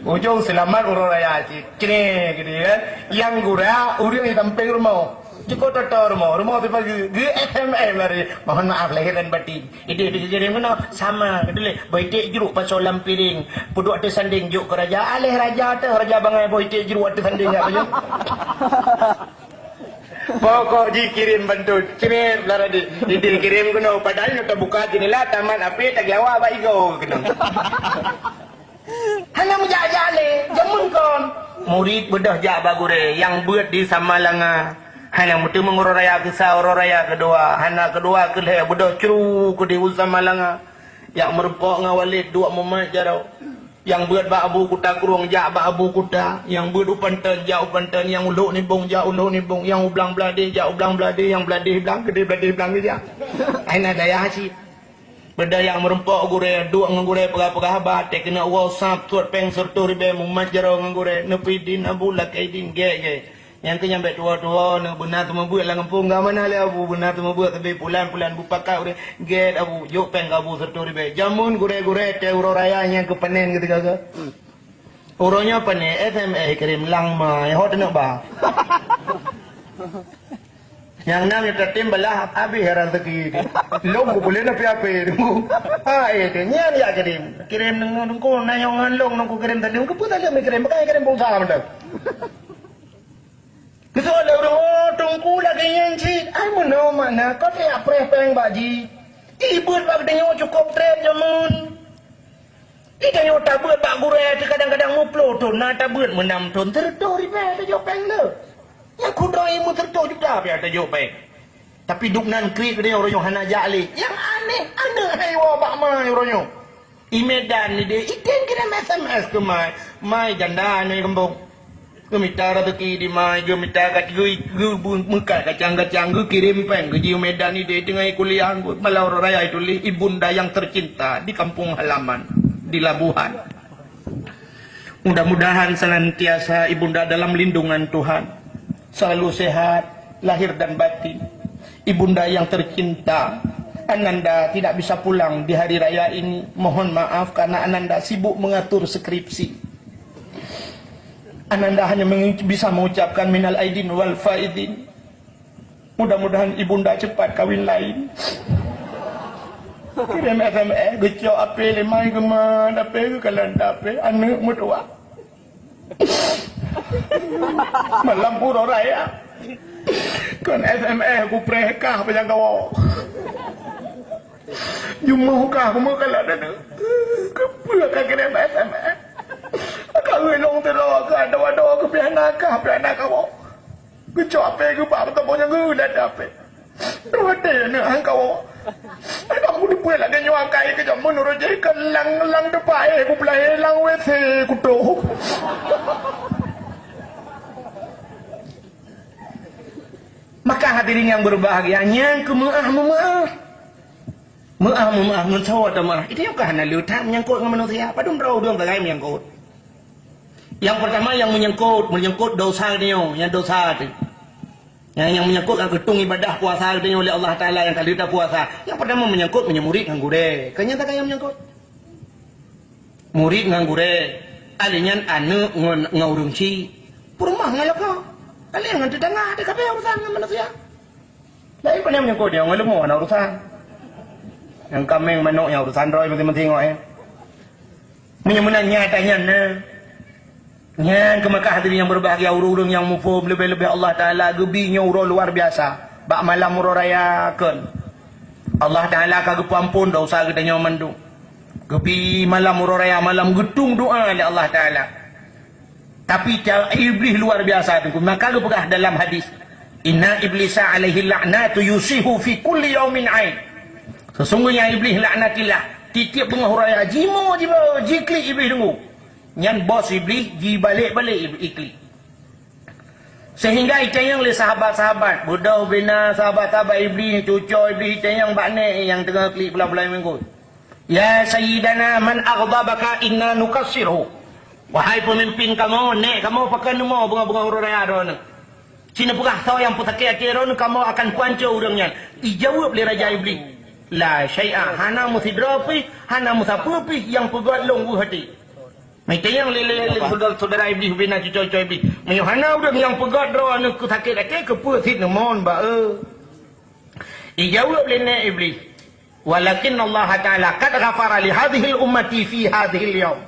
Ujung selamat urau raya cik. Cine gitu ya. Yang gura urang tamping rumah. Cukup totor rumah tu pagi. GSMM lari. Mohon maaf lahir dan batin. Ide kejadian mana sama. Kedule boitik jeruk pasal lampiring. Puduk atas sanding juk ke raja. Alih raja tu raja bangai boitik jeruk atas sanding tak baju. Pokok ji kirim bantu. Kirim lara di kirim kena. Padahal nak buka jendela taman api tak jawab baik go kena. Hanya menjajah le. Jamun kon. Murid bedah jak bagure yang buat di Samalanga. Hana mutu menguraya kisah uraya kedua. Hana kedua kelih bedah ceru ke di Samalanga. Yang merempok ngawalid dua momen jarau. Yang buat bak abu kuta kurung jak bak abu kuta. Yang buat upanten jak upanten. Yang uluk nibung jak uluk nibung. Yang ublang belade jak ublang belade. Yang belade belang gede belade belang dia. Hana daya hasil. Benda yang merempok gure dua ngure pegah-pegah batik kena WhatsApp tuat peng sertu ribe mumat jarau ngure nepi din abu lak aidin ge. Yang ke nyampe tua-tua nak benar tu membuat lah ngempung ke mana le abu benar tu membuat tapi pulan-pulan bupakat udah get abu jok peng abu sertu ribe jamun gure-gure te uro raya yang ke panen gitu ke. Uronya panen SMA kirim lang ma hot nak ba. Yang nam yang tertim belah abi heran tegi. Long boleh nak piape tu. Itu nyan ya kirim dengan ko nayongan long nang ko kirim tadi ko putar le kirim pakai kirim pulsa mantap. Kesoal orang tunggu lagi yang cik. Ay mana mana kau tak preh peng baji. Ibu bag denyo cukup tren jamun. Denyo tabut bag gure kadang-kadang muplo tu na tabut menam ton terdo ribe tu jo peng le. Yang kudai mu tertuk juga biar tajuk baik. Tapi duknan krik dia orang hana jali. Yang aneh, ada haiwa bak mai orang. Imedan ni dia ikan kira SMS ke mai janda ni kembung. Gemita rezeki di mai, gemita kat muka kacang-kacang kirim peng ke Jiu Medan ni dia tengah kuliah malau raya itu ibunda yang tercinta di kampung halaman di Labuhan. Mudah-mudahan senantiasa ibunda dalam lindungan Tuhan, selalu sehat lahir dan batin. Ibunda yang tercinta, Ananda tidak bisa pulang di hari raya ini. Mohon maaf karena Ananda sibuk mengatur skripsi. Ananda hanya bisa mengucapkan minal aidin wal faidin. Mudah-mudahan ibunda cepat kawin lain. Kirim SMS, gecok apa lemai geman, apa ke kalanda apa, anak mutua. Malam pura raya. Kan SMS aku prekah panjang kau. Jumlah kah kamu kalau ada tu. Kepala kah kirim SMS. Kau elong terlalu ke ada ke pianak kamu. Gecok apa ke pak betul punya gula apa. Terwate nak kau. Aku ni pun lagi nyuang kai ke jam menurut je kelang depan aku pelai lang WC kutuk. Maka hadirin yang berbahagia, yang maaf mencawa atau marah. Itu yang kahana luta menyangkut dengan manusia. Padahal berau dong tak menyangkut. Yang pertama yang menyangkut dosa dia, yang dosa tu. Yang menyangkut ketung ibadah puasa dia oleh Allah Taala yang kali kita puasa. Yang pertama menyangkut murid dengan gure. Kenyataan yang menyangkut. Murid dengan gure. Alinyan anu ngaurungci. Purmah ngalaka. Kalian ngan tetangga ada kabeh urusan dengan manusia. Lain pada menyangkut dia ngalemu ana urusan. Yang kambing manuk yang urusan roy penting-penting tengok menyemenanya tanya Nyan ke Mekah hadirin yang berbahagia, urung-urung yang mufum lebih-lebih Allah Ta'ala gebinya urung luar biasa. Bak malam urung raya kan. Allah Ta'ala kagak ampun dosa kita nyaman tu. Gebi malam urung raya, malam getung doa oleh Allah Ta'ala. Tapi iblis luar biasa tu. Maka lu pegah dalam hadis. Inna iblisa alaihi la'natu yusihu fi kulli yawmin ain. Sesungguhnya iblis laknatillah. Tiap tengah urung raya, jikli iblis tunggu. Yang bos iblis di balik-balik ikli. Sehingga itayang le sahabat-sahabat, budak bina sahabat-sahabat iblis, cucu iblis itayang bakne yang tengah klik bulan-bulan minggu. Ya sayyidana man aghdabaka inna nukassirhu. Wahai pemimpin kamu, nek kamu pakai nama bunga-bunga huruf raya ron. Cina pegah tahu yang putakir hati ron kamu akan kuancu urangnya. Dijawab oleh raja iblis. La syai'a hana musidrafi, hana musapupi yang pegat longgu hati. Mereka yang lele saudara iblis bina cucu-cucu iblis. Mayuhana udah yang pegat draw anu ku sakit hati ke pusit nemon ba Dijawab oleh iblis. Walakin Allah Taala qad ghafara li hadhihi ummati fi hadhihi al-yawm.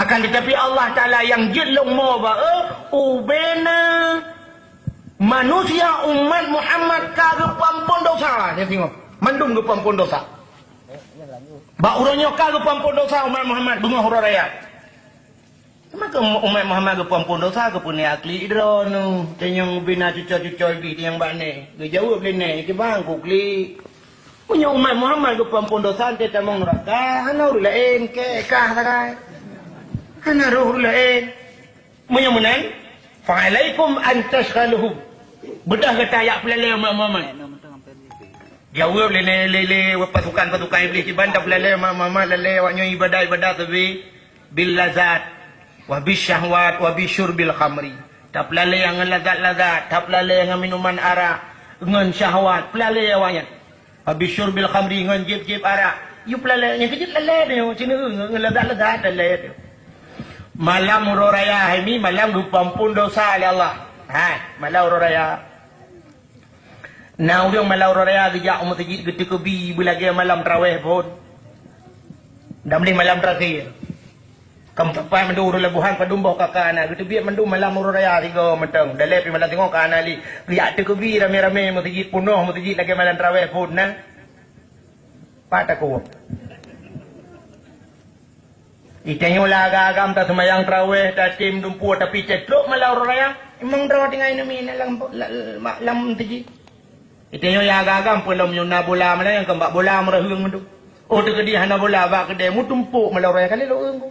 Akan tetapi Allah Taala yang jelong mo ba ubena manusia umat Muhammad kagak pampun dosa. Dia tengok. Mandung ke pampun dosa. Ba urangnya kagak pampun dosa umat Muhammad bunga huruf raya. Maka umat Muhammad ke pampun dosa ke punya akli idronu. Tenyang bina cucu-cucu iblis yang bakne. Dia jawab lene ke bangku kli. Punya umat Muhammad ke pampun dosa te tamong neraka. Hana urang lain ke kah takai. Hana ruh lain. Menyemenan fa alaikum an tashghaluhum. Bedah kata ayat pelalai umat Muhammad. Jawab lele pasukan iblis di bandar lele mama lele waknya ibadah tapi bil lazat wa bisyahwat wa bisyurbil khamri. Tak lele yang lazat-lazat, tak lele yang minuman arak, ngan syahwat, lele awaknya. Wa bisyurbil khamri ngan jib arak. You lele yang kecil lele dia, cina ngan lazat-lazat lele dia. Malam huruf raya ini malam pampun dosa oleh Allah. Malam huruf raya. Nah, orang malam raya dijak masjid ketika bi belagi malam tarawih pun. Dah mending malam terakhir. Kamu tepai mandu urang Labuhan padumbuh kakak anak. Gitu biar mandu malam raya tiga mentang. Dah lepi malam tengok kan ali. Lihat tu bi rame-rame masjid penuh masjid lagi malam tarawih pun nah. Patah ku. Itanyo laga agam ta semayang traweh ta tim dumpu tapi cetruk malau raya. Emang draw tinggal ini lam tiji. Itanyo laga agam pelom nyuna bola mana yang kembak bola merahung tu. Oh tu kedai hana bola bak kedai mu tumpuk malau raya kali lo engko.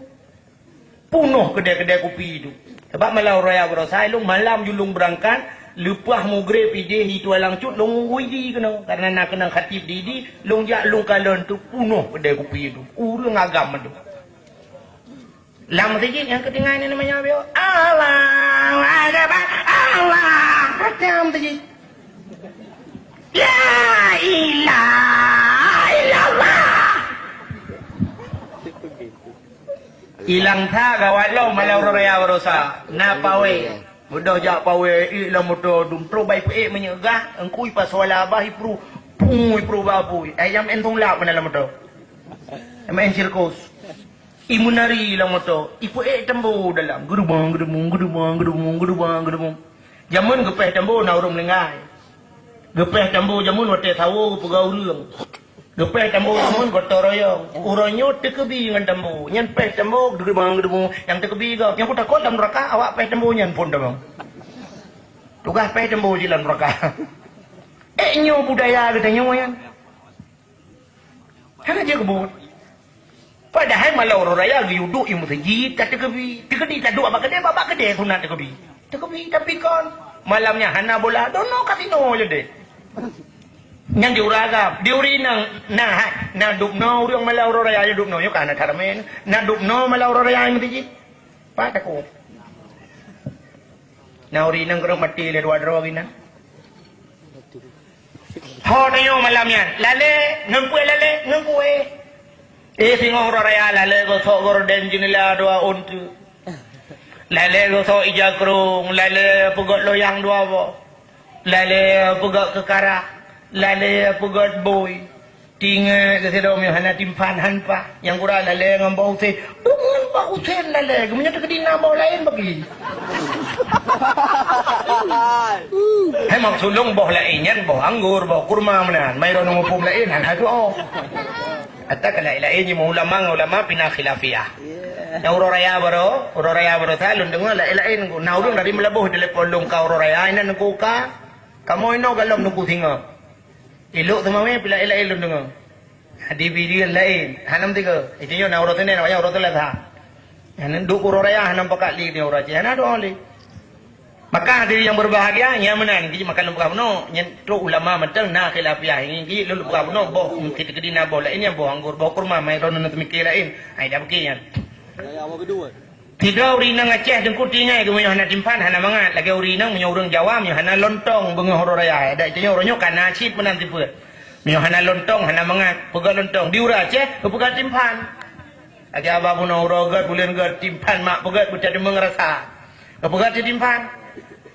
Punuh kedai-kedai kopi tu. Sebab malau raya berosai lu malam julung berangkat lepah mugrib ide itu alang cut long widi kena karena nak kena khatib di long jak long kalon tu punuh kedai kopi tu. Urang agam tu. Lam tadi yang ketinggalan ini namanya apa? Allah Akbar, Allah macam tadi. La ilaha illallah. Ilang tha gawat lo malau raya berosa. Na pawe. Mudah jak pawe ilang mudah dum pro bai pe menyegah engkui pasola bah ipru pui pro babui. Ayam entong lap dalam mudah. Main sirkus. Imunari lang mo to, ipu tambo dalam, gerubang. Jamun gepeh tambo na urung lengai. Gepeh tambo jamun wate tawo pegau reung. Gepeh tambo jamun gotoroyong. Uronyo tekebi ngan tambo, nyan peh tambo gerubang, yang tekebi go. Yang ku takut dalam neraka awak peh tambo nyan pun damang. Tugas peh tambo di dalam neraka. Nyo budaya kita nyo yan. Hana je kebut. Padahal malau orang raya duduk imu sejid tak tekebi. Tekedi tak duduk abak kedai sunat tekebi. Tekebi tapi kan malamnya hana bola dono kasino je deh. Yang diuragam, diuri nang dupno urang malau orang raya dupno yo kana taramen. Nang dupno malau orang raya imu sejid. Pa takut. Nah uri nang gerong mati le dua gina. Ho nayo malamnya. Lale ngempue. Singong raya lale go so gorden jinila dua untu. Lale go so ijakrung, lale pugot loyang dua bo. Lale pugot kekara, lale pugot boy. Tinga ke sedom yo hana timpan hanpa. Yang kura lale ngambau se, bungun ba usen lale, gemenya tekadina bau lain bagi. Hai mak sulung boh lainnya, boh anggur, boh kurma menan. Mai ro ngupum lain han hatu oh. Hatta kala ilain mo ulama pina khilafiyah. Yang uraya baro talun dengo la ilain ko naurung dari melabuh dele polong ka uraya ina nungku ka. Kamu ino galom nungku singa. Ilok tamawe pila ilain dengo. Hadi video lain hanam tiga. Itinyo na urot ne na urot la tha. Hanan du uraya hanam pakak li ni uraji hana do oli. Maka hadirin yang berbahagia yang menan ki makan lembah no nyentu ulama mentang na khilafiyah ini ki lembah no boh kita kedina boh lain yang boh anggur boh kurma mai ron na temikir lain ai dah begian Ya apa kedua? Tidak urina ngaceh dengku tingai ke hana timpan hana mangat lagi urina menyurung Jawa myo hana lontong bengoh raya ada cenyo ronyo kana cip menan tipe myo hana lontong hana mangat pegat lontong diura Aceh ke pegat timpan lagi abah puno rogat bulan gat timpan mak pegat bucat mengerasa ke pegat timpan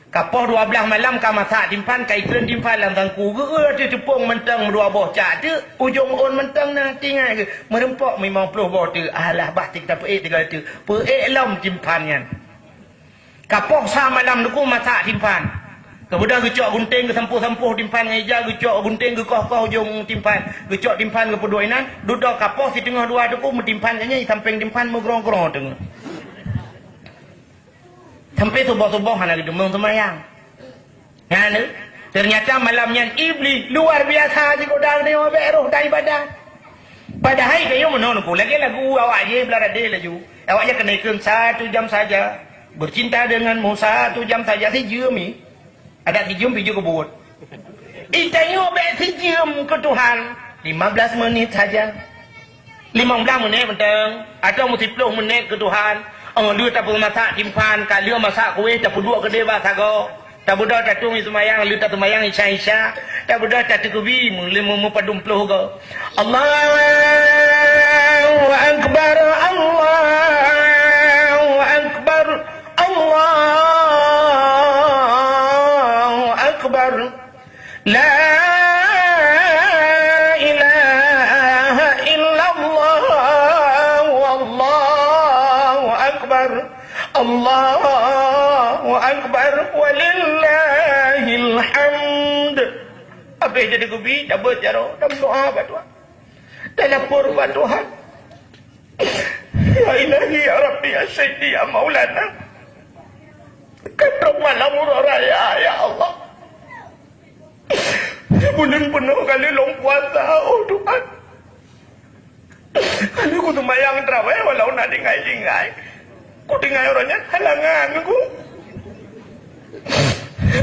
kapoh 12 malam ka masak timpan kai kren timpan lam tangku ge tepung mentang dua boh cak tu ujung on mentang na tinggal ke merempok 50 boh tu alah batik tak pe tiga tu pe lam timpan yan kapoh sa malam tu masak timpan kemudian gecok gunting ke sampuh-sampuh timpan ngeja gecok gunting ke koh-koh ujung timpan gecok timpan ke peduainan duduk kapoh si tengah dua tu timpan nya samping timpan megrong-grong tengah sampai subuh-subuh hana gedemung semayang. Kan? Ternyata malamnya iblis luar biasa di godang ni roh dan ibadah. Padahal kayo menonku lagi lagu awak je belara de laju. Awaknya kena ikut 1 jam saja. Bercinta denganmu 1 jam saja si jemi. Ada si jemi juga buat. Itayo be si jam ke Tuhan 15 menit saja. 15 menit bentang atau 10 menit ke Tuhan. Lu tak perlu masak timpan, kalau masak kuih tak perlu ke dewa sago. Tak perlu tak tunggu semayang, lu tak semayang isya. Tak perlu tak terkubi, mu padum peluh go. Allahu Akbar, Allahu Akbar, Allahu Akbar. La Allahu Akbar walillahil hamd. Apa yang jadi kubi? Tak berjaro, tak berdoa pada Tuhan. Tak lapor pada Tuhan. Ya ilahi ya Rabbi ya Sayyidi ya Maulana. Ketok malam raya ya Allah. Bulan penuh kali long puasa oh Tuhan. Kali ku sembahyang terawih walau nak dengai-dengai. Ku dengai orangnya halangan ku.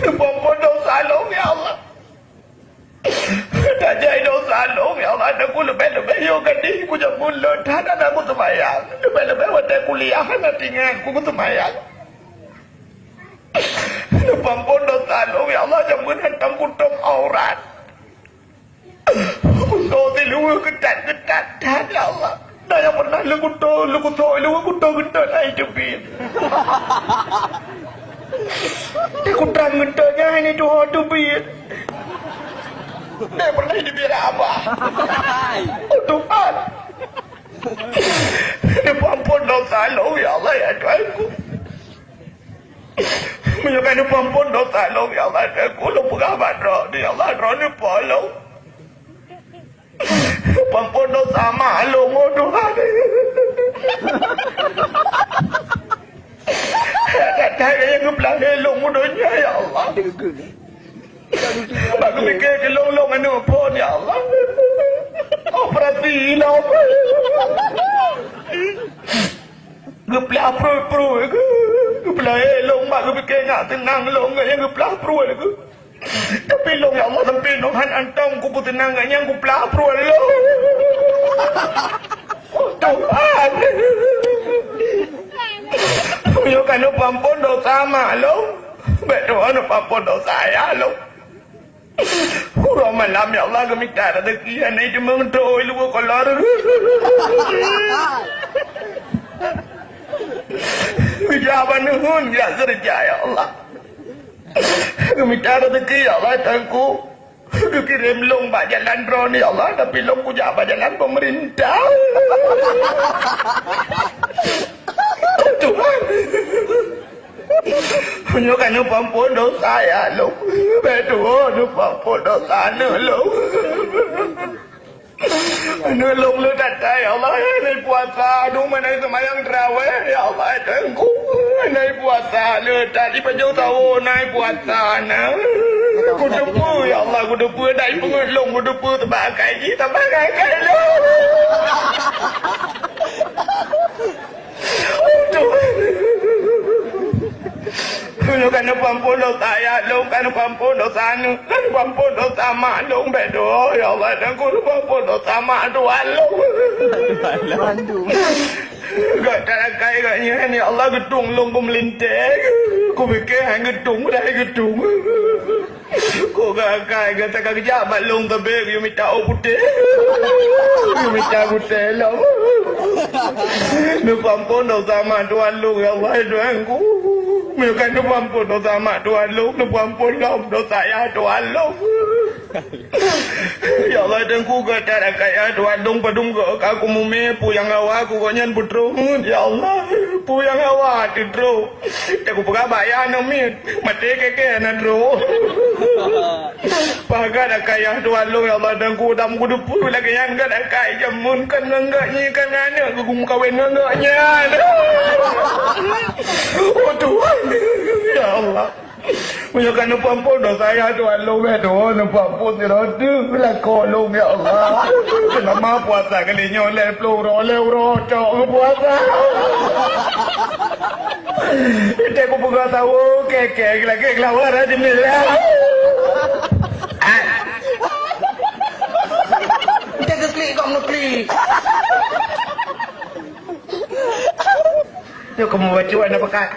Lupa dosa long ya Allah. Tak jadi dosa long ya Allah. Ada ku lebih-lebih yo gadi ku jam bulan. Tak ada ku sembahyang. Lebih-lebih waktu kuliah nak tinggal ku sembahyang. Lupa dosa long ya Allah. Jangan hentam kutuk aurat. Kuto di luar ketat ya Allah. Dah yang pernah lu kuto ketat ai jepit. Dia kutang getanya ini doa jepit. Dia pernah hidup apa? Oh Tuhan. Dia ampun dosa lu ya Allah ya Tuhanku. Menyukai dia ampun dosa lu ya Allah aku lu pengabat roh ya Allah roh ni polo. Pampun dosa maklum oh Tuhan. Tak yang ngebelah helong mudahnya ya Allah. Aku fikir kelong-long anu pun ya Allah. Operasi lah. Ngebelah pro aku. Ngebelah helong aku fikir nak tenang long yang ngebelah pro aku. Tapi long ya Allah sampai Tuhan antang ku tenang yang ku pelapru lo. Oh Tuhan. Yo kan pampun dosa maklum. Betul anu pampun dosa ya lo. Kurang malam ya Allah kami minta rezeki ini cuma ngedoi lu kolor. Jawaban nuhun ya serja ya Allah. Minta rezeki ya Allah Tuhanku. Kirim long bak jalan drone ya Allah. Tapi long punya bak jalan pemerintah. Oh Tuhan. Tunjukkan pampun dosa ya long. Betul pampun dosa long. Nolong lu datang ya Allah. Ini puasa. Aduh mana semayang terawih ya Allah Tuhanku. Ini puasa lu tadi baju tahu naik puasa nah. Ku depu ya Allah ku depu dai pengelong ku depu tebagai ji tebagai lu. Tunjukkan pampun dosa ya long kan pampun dosa nu kan pampun dosa mak long bedo ya Allah dan ku pampun dosa mak tuan long. Bandung. Gak kai gaknya ni Allah gedung long ku melintek. Ku fikir hang gedung dah gedung. Ku kai kata kerja mak long tebek you minta putih. You minta putih long. Nu pampun dosa mak tuan long ya Allah tuanku. Mereka nu pampun dosa mak tuan long, nu pampun long dosa ya tuan long. Ya Allah dan ku kata kaya tuan long padung ke aku mume puyang awak ku konyan putro. Ya Allah puyang awak tidro. Aku pega bayar namit mati keke na dro. Paga kaya tuan long ya Allah dan ku dam ku depu lagi yang gak kaya jamun kan enggaknya kan ana ku kawin enggaknya. Oh Tuhan ya Allah. Menyakan pampun dosa ya Tuhan lu betul pampun tirodu la kolong ya Allah. Kenapa puasa kali nyoleh pluro leuro cok puasa. Kita ku buka tahu keke lagi kelawar aja nih. Kita keklik kok ngeklik. Yo kamu baca apa pekat?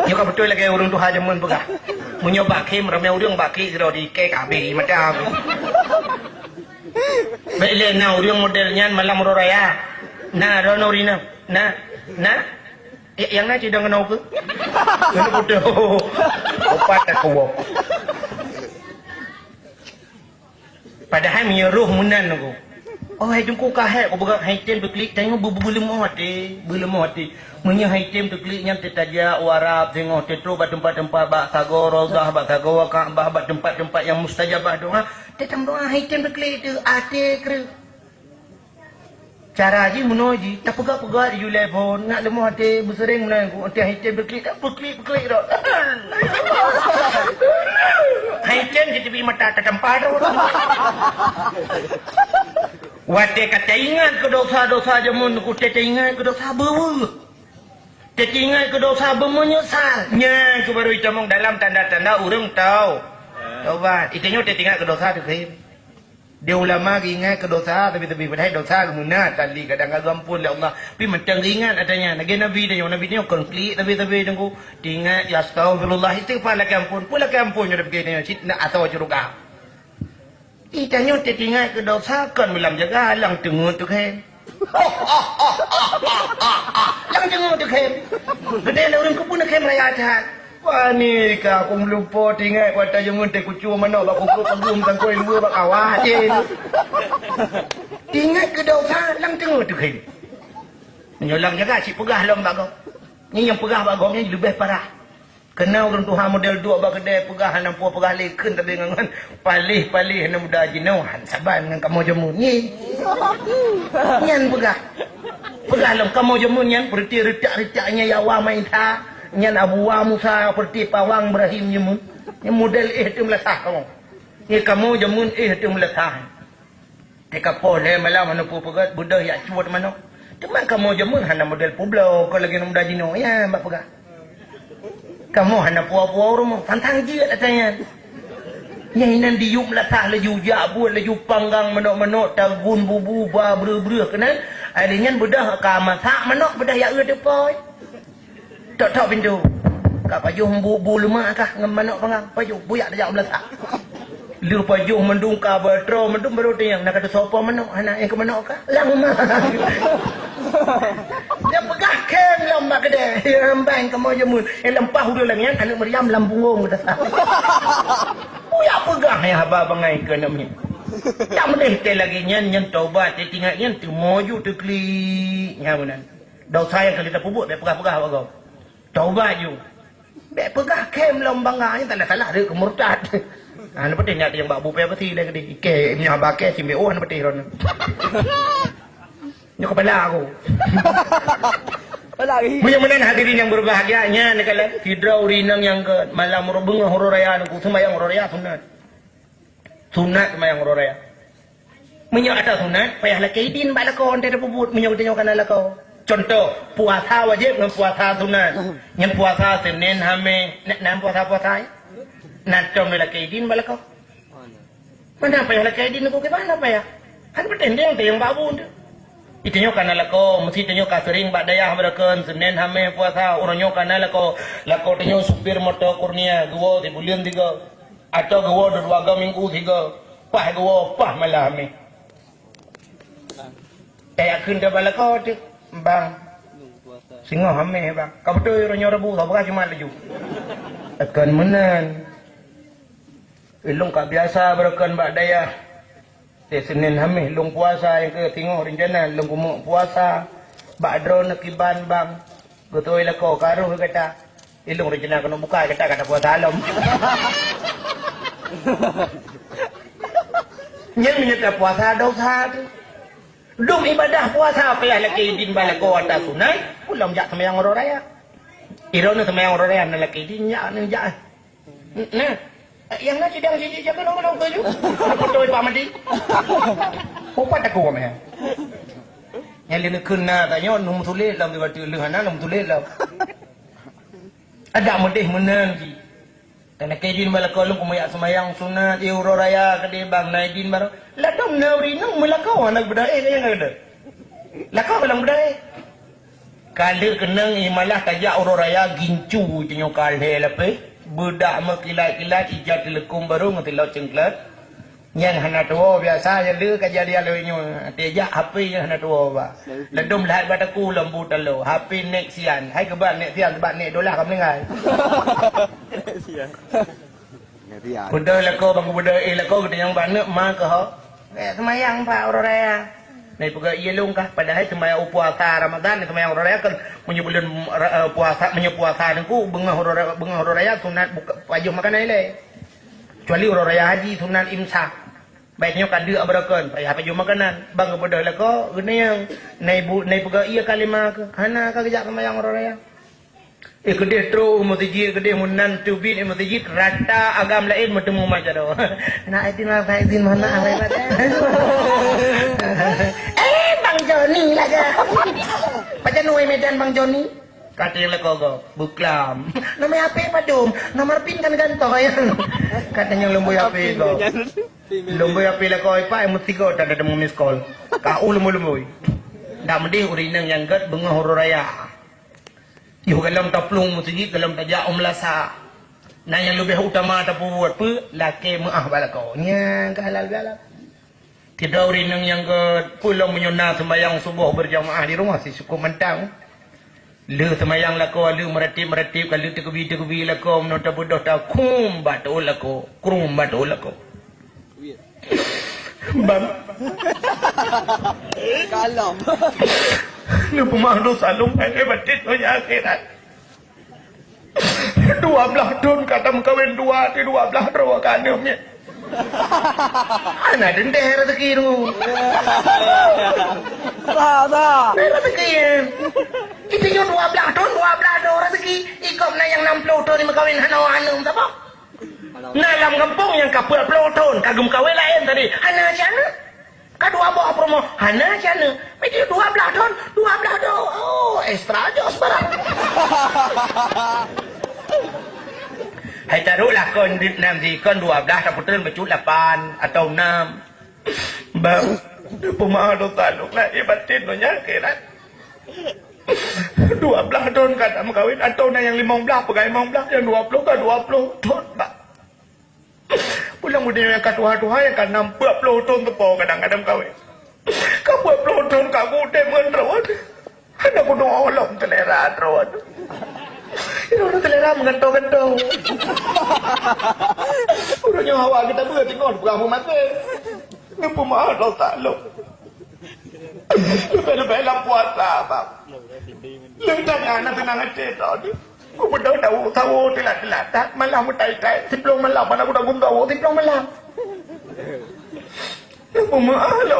Yo kamu betul lagi urung Tuhan jamun pekat. Munyo bakim ramai urung baki kira di KKB macam. Beli na urung modelnya malam raya. Na rono rina. Na. Yang na cidang kenau ke? Ini bodoh. Opat aku. Padahal menyeruh munan aku. Oh, hai jungku kahek ko baga hai tem klik tengok belum mati. Munya hai tem klik nyam tetaja warab tengok tetro ba tempat-tempat ba sagoro dah ba kagawa ka ba tempat-tempat yang mustajabah doa. Tetang doa hai tem klik tu ate kru. Cara je menuji, tak pegat-pegat di telefon, nak lemah hati bersering menang ku, hati hitam berklik dah. Hitam kita pergi mata tertempat dah. Wate kata ingat ke dosa-dosa jamun ku, tete ingat ke dosa berwur. Tete ingat ke dosa bermenyesal. Nya ku baru itamong dalam tanda-tanda urang tahu. Taubat, itanya tete ingat ke dosa tu khim. Dia ulama ingat ke dosa tapi padahal dosa kemunat tali kadang-kadang ampun oleh Allah. Tapi macam ingat adanya. Nabi dia konflik tapi tengku ingat ya astagfirullah istighfar laki ampun. Pula laki ampun ada begini nak atau curuga. Itanya ingat ke dosa kan melam jaga lang tengok tu kan. Lang tengok tu kan. Gede lah orang kupun kan raya jahat. Wah ni ka aku lupa tinggal kata jangan te kucu mana bak kuku pagum tang koi luar bak awah je. Ingat ke dosa lang tengok tu kan. Menyolang jaga cik pegah lom bak kau. Ni yang pegah bak kau ni lebih parah. Kena orang Tuhan model dua bak kedai pegah hang puas pegah leken tapi ngan palih-palih hang muda jinauhan saban dengan kamu jamu ni. Nyan pegah. Pegah lom kamu jamu nyan berarti retak-retaknya ya wa main tha. Nyan Abu Wa Musa seperti pawang Ibrahim nyemun. Yang model tu meletah kamu. Ni kamu jamun tu meletah. Teka pole malam mana pu pegat budak ya cuat mana. Teman kamu jamun hana model pulau kau lagi muda jino ya mbak pegat. Kamu hana puau-puau rumah tantang je katanya. Yang inan diuk meletah laju jabut laju panggang menok-menok tagun bubu ba ber-ber kena. Adinyan budak ka masak menok budak ya depoy. Tak pintu. Kak pajuh bu lemak kah ngam manok pangang. Pajuh buyak dah jak meletak. Lu pajuh mendung ka betro mendung baru dia yang nak kata sopo manok anak yang ke manok kah? Lama. Dia pegah kem lama kedai. Rembang kamu jamun. Yang lempah udah langian anak meriam lambungong kata. Buyak pegah ya haba bangai ke nak ni. Tak boleh lagi nyan taubat tinggal nyan tu moju tu klik ngamunan. Dosa yang kali tak pubuk dia pegah-pegah kau. Taubat you. Bek pegah kem lombang ni tak salah dia kemurtad. Ah lepas ni nak yang bak bupe peti dah gede. Ike ni abake simbe oh lepas ni ron. Ni kepala aku. Lagi. Mudah-mudahan hadirin yang berbahagianya negala hidrau rinang yang ke malam rubung huru raya aku sembahyang huru raya sunat. Sunat sembahyang huru raya. Menyak atas sunat payah laki din bak lakon dia pubut menyak dia kana lakon. Contoh, puasa wajib dengan puasa sunat. Yang puasa Senin Hamis, nak puasa-puasa. Nak com lelaki din bala kau. Mana apa yang lelaki din aku ke mana apa ya? Han bertendang yang babu tu. Itu kana lako, mesti tenyo ka sering bak dayah berakan Senin Hamis puasa, orangnya kana lako tenyo supir motor Kurnia, dua di bulan 3. Atau dua 2 minggu 3. Pah pah malam ni. Kayak kun dah bala kau tu. Bang, singa hamil bang. Kau betul orang Rabu tak berapa cuma laju. Akan menan. Ilung kak biasa berakan bak daya. Senin hamil, ilung puasa yang ke tengok rencana, ilung kumuk puasa. Bak drone kiban bang. Betul lah kau karuh kata. Ilung rencana kena buka kata puasa alam. Yang menyata puasa dosa tu. Dum ibadah puasa payah laki din bala ko atas sunai pulang jak sembahyang orang raya. Iron sembahyang orang raya laki din jak nan jak. Nah, yang nak sidang siji jaga nong tu. Aku tu Pak Madi. Apa tak kau meh? Yang lena kena tanya num tulis dalam debat lehana num tulis lah. Ada modeh menan ji. Karena kaidin bala ko lung kumayak sembahyang sunat euro raya kade bang naidin baru. Ladom nauri nang melakau anak bedai yang ada. Lakau balang bedai. Kali kenang imalah tajak euro raya gincu tinyo kalhe lepe. Budak mekilat-kilat ijat lekum baru ngetilau cengklat. Yang hana tua biasa je le kaja dia leuinyo. Tejak HP yang hana tua ba. Ladom lahat bataku lembu telo. HP nek sian. Hai keban nek sian sebab nek dolah kamu dengar. Sian. Budak lako bang budak lako kita yang banyak mak ke ho. Semayang pak orang raya. Nih pega ielung kah padahal semayang puasa Ramadan semayang orang raya kan bulan puasa puasa nengku bengah orang raya sunat buka pajuh makan ile. Kecuali orang raya haji sunat imsak. Baiknya kada abarakan, payah paju makanan. Bang bodoh lah ko, gini yang naik pega iya kalimah ke. Hana kagak kemayang orang raya. Kedih tro mutijir kedih munan tubin mutijir rata agam lain bertemu macam tu. Nak izin mana arep Bang Joni lah ke. Macam nuai Medan Bang Joni. Katanya kau buklam. Nama apa padum? Nomor pin kan ganto ya. Katanya lumbu apa kau? Lumbu apa lah kau? Ipa mesti kau tak ada demu miss call. Kau lumbu. Dah mending urinang yang gat bengah huru raya. Yo kalam taplung musjid kalam tajak umlasa. Nah yang lebih utama tak buat apa? Laki maah balako. Nya halal galak. Tidak urinang yang ke pulang menyunah sembahyang subuh berjamaah di rumah si suku mentang. Le sembahyang lako le meratib kalau tegubi lako menota bodoh tak kum batul lako. Krum batul lako. Bang. Kalam. Lu pemandu salung batit no ya akhirat. 12 tahun kata kawin 2 di 12 rawakan ni. Anak dendeh rezeki tu. Dah. Rezeki. Kita yo 12 tahun rezeki. Ikut na yang 60 tahun ni kawin hanu siapa? Dalam kampung yang kapul 10 tahun kagum kawin lain tadi. Hana jana. Kedua bawa promo. Hana jana. Video 12 tahun. Oh, extra jos barang. Hai taruhlah kon nanti kon 12 tak betul bercut 8 atau 6. Bang, pemaaf dosa lu lah ibatin no nyakiran. 12 tahun kata kawin atau yang 15 pegai 15 yang 20 kan 20 tahun pak. Pulang muda yang kat tuha yang kan 60 tahun tepo kadang-kadang kawin. Kau 20 tahun kau muda menrawat. Ada kudu Allah telera rawat. Itu orang telera mengentong-gentong. Urutnya hawa kita buat tengok bukan aku mati. Nampu mahal dosa lu. Lebih-lebih dalam puasa apa? Lentang anak tenang aja tadi. Aku betul tahu telat tak malam mutai-tai. Tiplong malam mana aku dah tahu tiplong malam. Nampu mahal lu.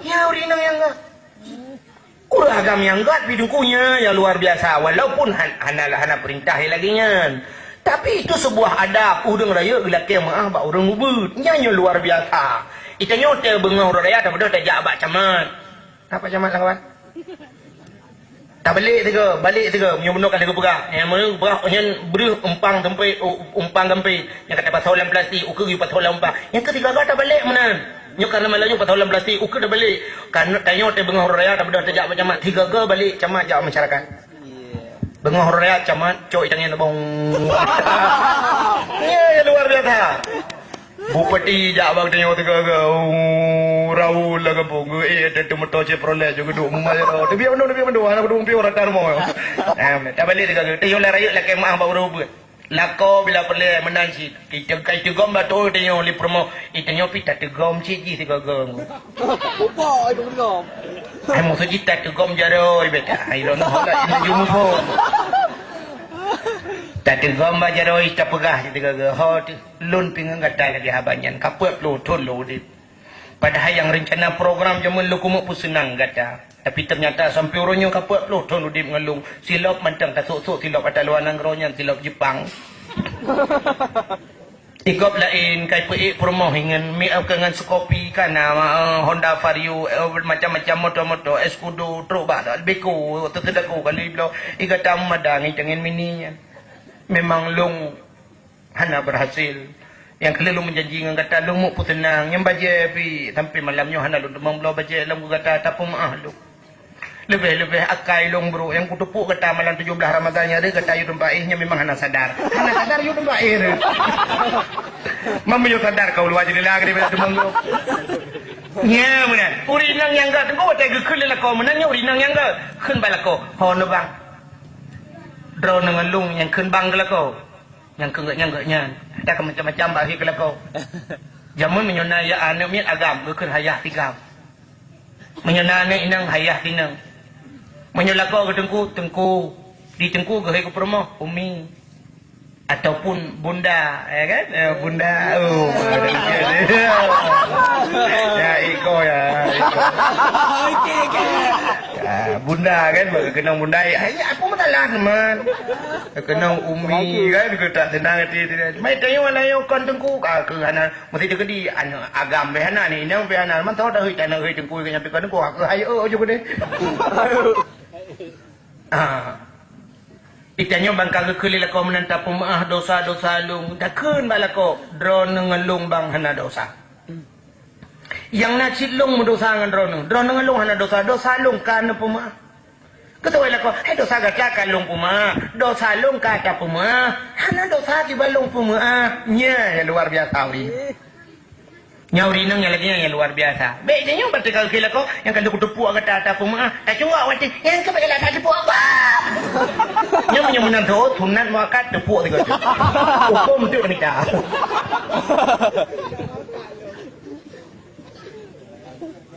Ya urinang yang enggak. Kuragam yang gat bidukunya yang luar biasa walaupun hana perintah lagi nyan. Tapi itu sebuah adab udang raya lelaki maah bak urang ubud nyanyi luar biasa. Itu nyote bengau raya tak betul tak jak camat. Apa camat kawan? Tak balik tiga menyo kalau pegang. Yang mana berak yang beri umpang gempe yang kata pasal plastik ukur pasal umpang. Yang ketiga tak balik mana? Nyo karena malaju pasal plastik ukur dah balik. Kan tanya te bengau raya tak betul tak jak camat. Tiga balik camat jak masyarakat. Bengau raya camat cok itangnya bong. Ya luar biasa. Bupati jak bang tanya tiga Raul lah kampung tu motor je proleh juga duk mumai ro. Tapi mendo anak duk pi orang tarmo. Tak balik tiga tanya lah raya lah kemah bau robot. Lako bila perle menansi kita kai tegom batu tanya li promo itanya pita tegom ciji tiga gom. Upa itu tegom. Ai mo suji ta tegom jaro beta. Ai ro no hola ini jumu po. Tak tegom ba jaro ita pegah tiga go. Hot lun pingang gatai lagi habanyan kaput lo ton lo di. Padahal yang rencana program jaman lu kumuk pun senang gata. Tapi ternyata sampai orangnya kaput lo ton udip ngelung. Silap mantang kasuk-suk silap atas luar nangronyan silap Jepang. Ikop lain kai pe promo hingan mi dengan skopi kana Honda Vario macam-macam motor-motor Escudo truk ba Beko tersedaku kali bilo igatam madang ingin mininya. Memang long hana berhasil. Yang kelilu menjanji dengan kata lu mu pun tenang yang baje pi sampai malamnya hana lu demam lo baje lam kata tapu maah lu lebih akai long bro yang kutupuk kata malam 17 Ramadannya dia kata yu tembaihnya memang hana sadar yu tembaih mam yu sadar kau lu aja lagi daripada demam lu nya menan urinang yang gak tengok tak gekul la kau menangnya urinang yang gak keun balako hono bang drone dengan lung yang keun bang kau yang keenggaknya ada macam-macam bagi kelakau. Jamun menyona ya anu miat agam geukeur hayah tigam. Menyona ne inang hayah tinang. Menyolakau ke tengku di tengku gehe ku promo umi. ataupun bunda, ya kan? Bunda, ya iko ya. Bunda kan, kenang bunda. Ya aku masalah teman. Kenang umi kan, kita tenang hati. Mai tayo wala yo kon tengku ka hana mesti de di agam be hana ni nang be hana man tahu dah hui tanah hui tengku ke nyampe kon ko aku ayo jo de. Itanyo bangkang ke lila ko menanta pemaah dosa-dosa lung dakun balako drone ngelung bang hana dosa. Yang na cilung dosa ngan drone ngelung hana dosa lung kan pemaah. Ketua lako dosa gata kan lung pemaah, dosa lung kata pemaah, hana dosa di balung pemaah. Nya luar biasa wi. Nyauri nang yang lagi yang luar biasa. Baik dia yang bertekal kila ko yang kalau kutepuk kata pemaah, tak cuak wati yang kebelah tak tepuk apa. Yang menang tu tunat makat tepuk tiga tu. Hukum tu kita.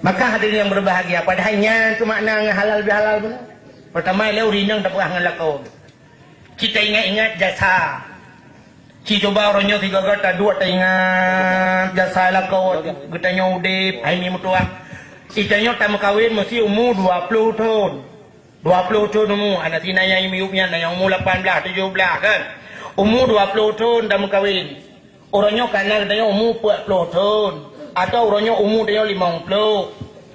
Maka hadirin yang berbahagia, padahalnya itu makna halal bihalal benar. Pertama leu rinang tak pernah ngelakau. Kita ingat-ingat jasa. Si coba orangnya tiga kata dua tak ingat jasa lakau. Getanya udip, hai mi mutua. Itanya tak kawin mesti umur 20 tahun. 20 tahun umur. Anak tina yang miupnya yang umur 18, 17 kan. Umur 20 tahun dah kawin. Orangnya karena katanya umur 40 tahun. Atau orangnya umur dia 50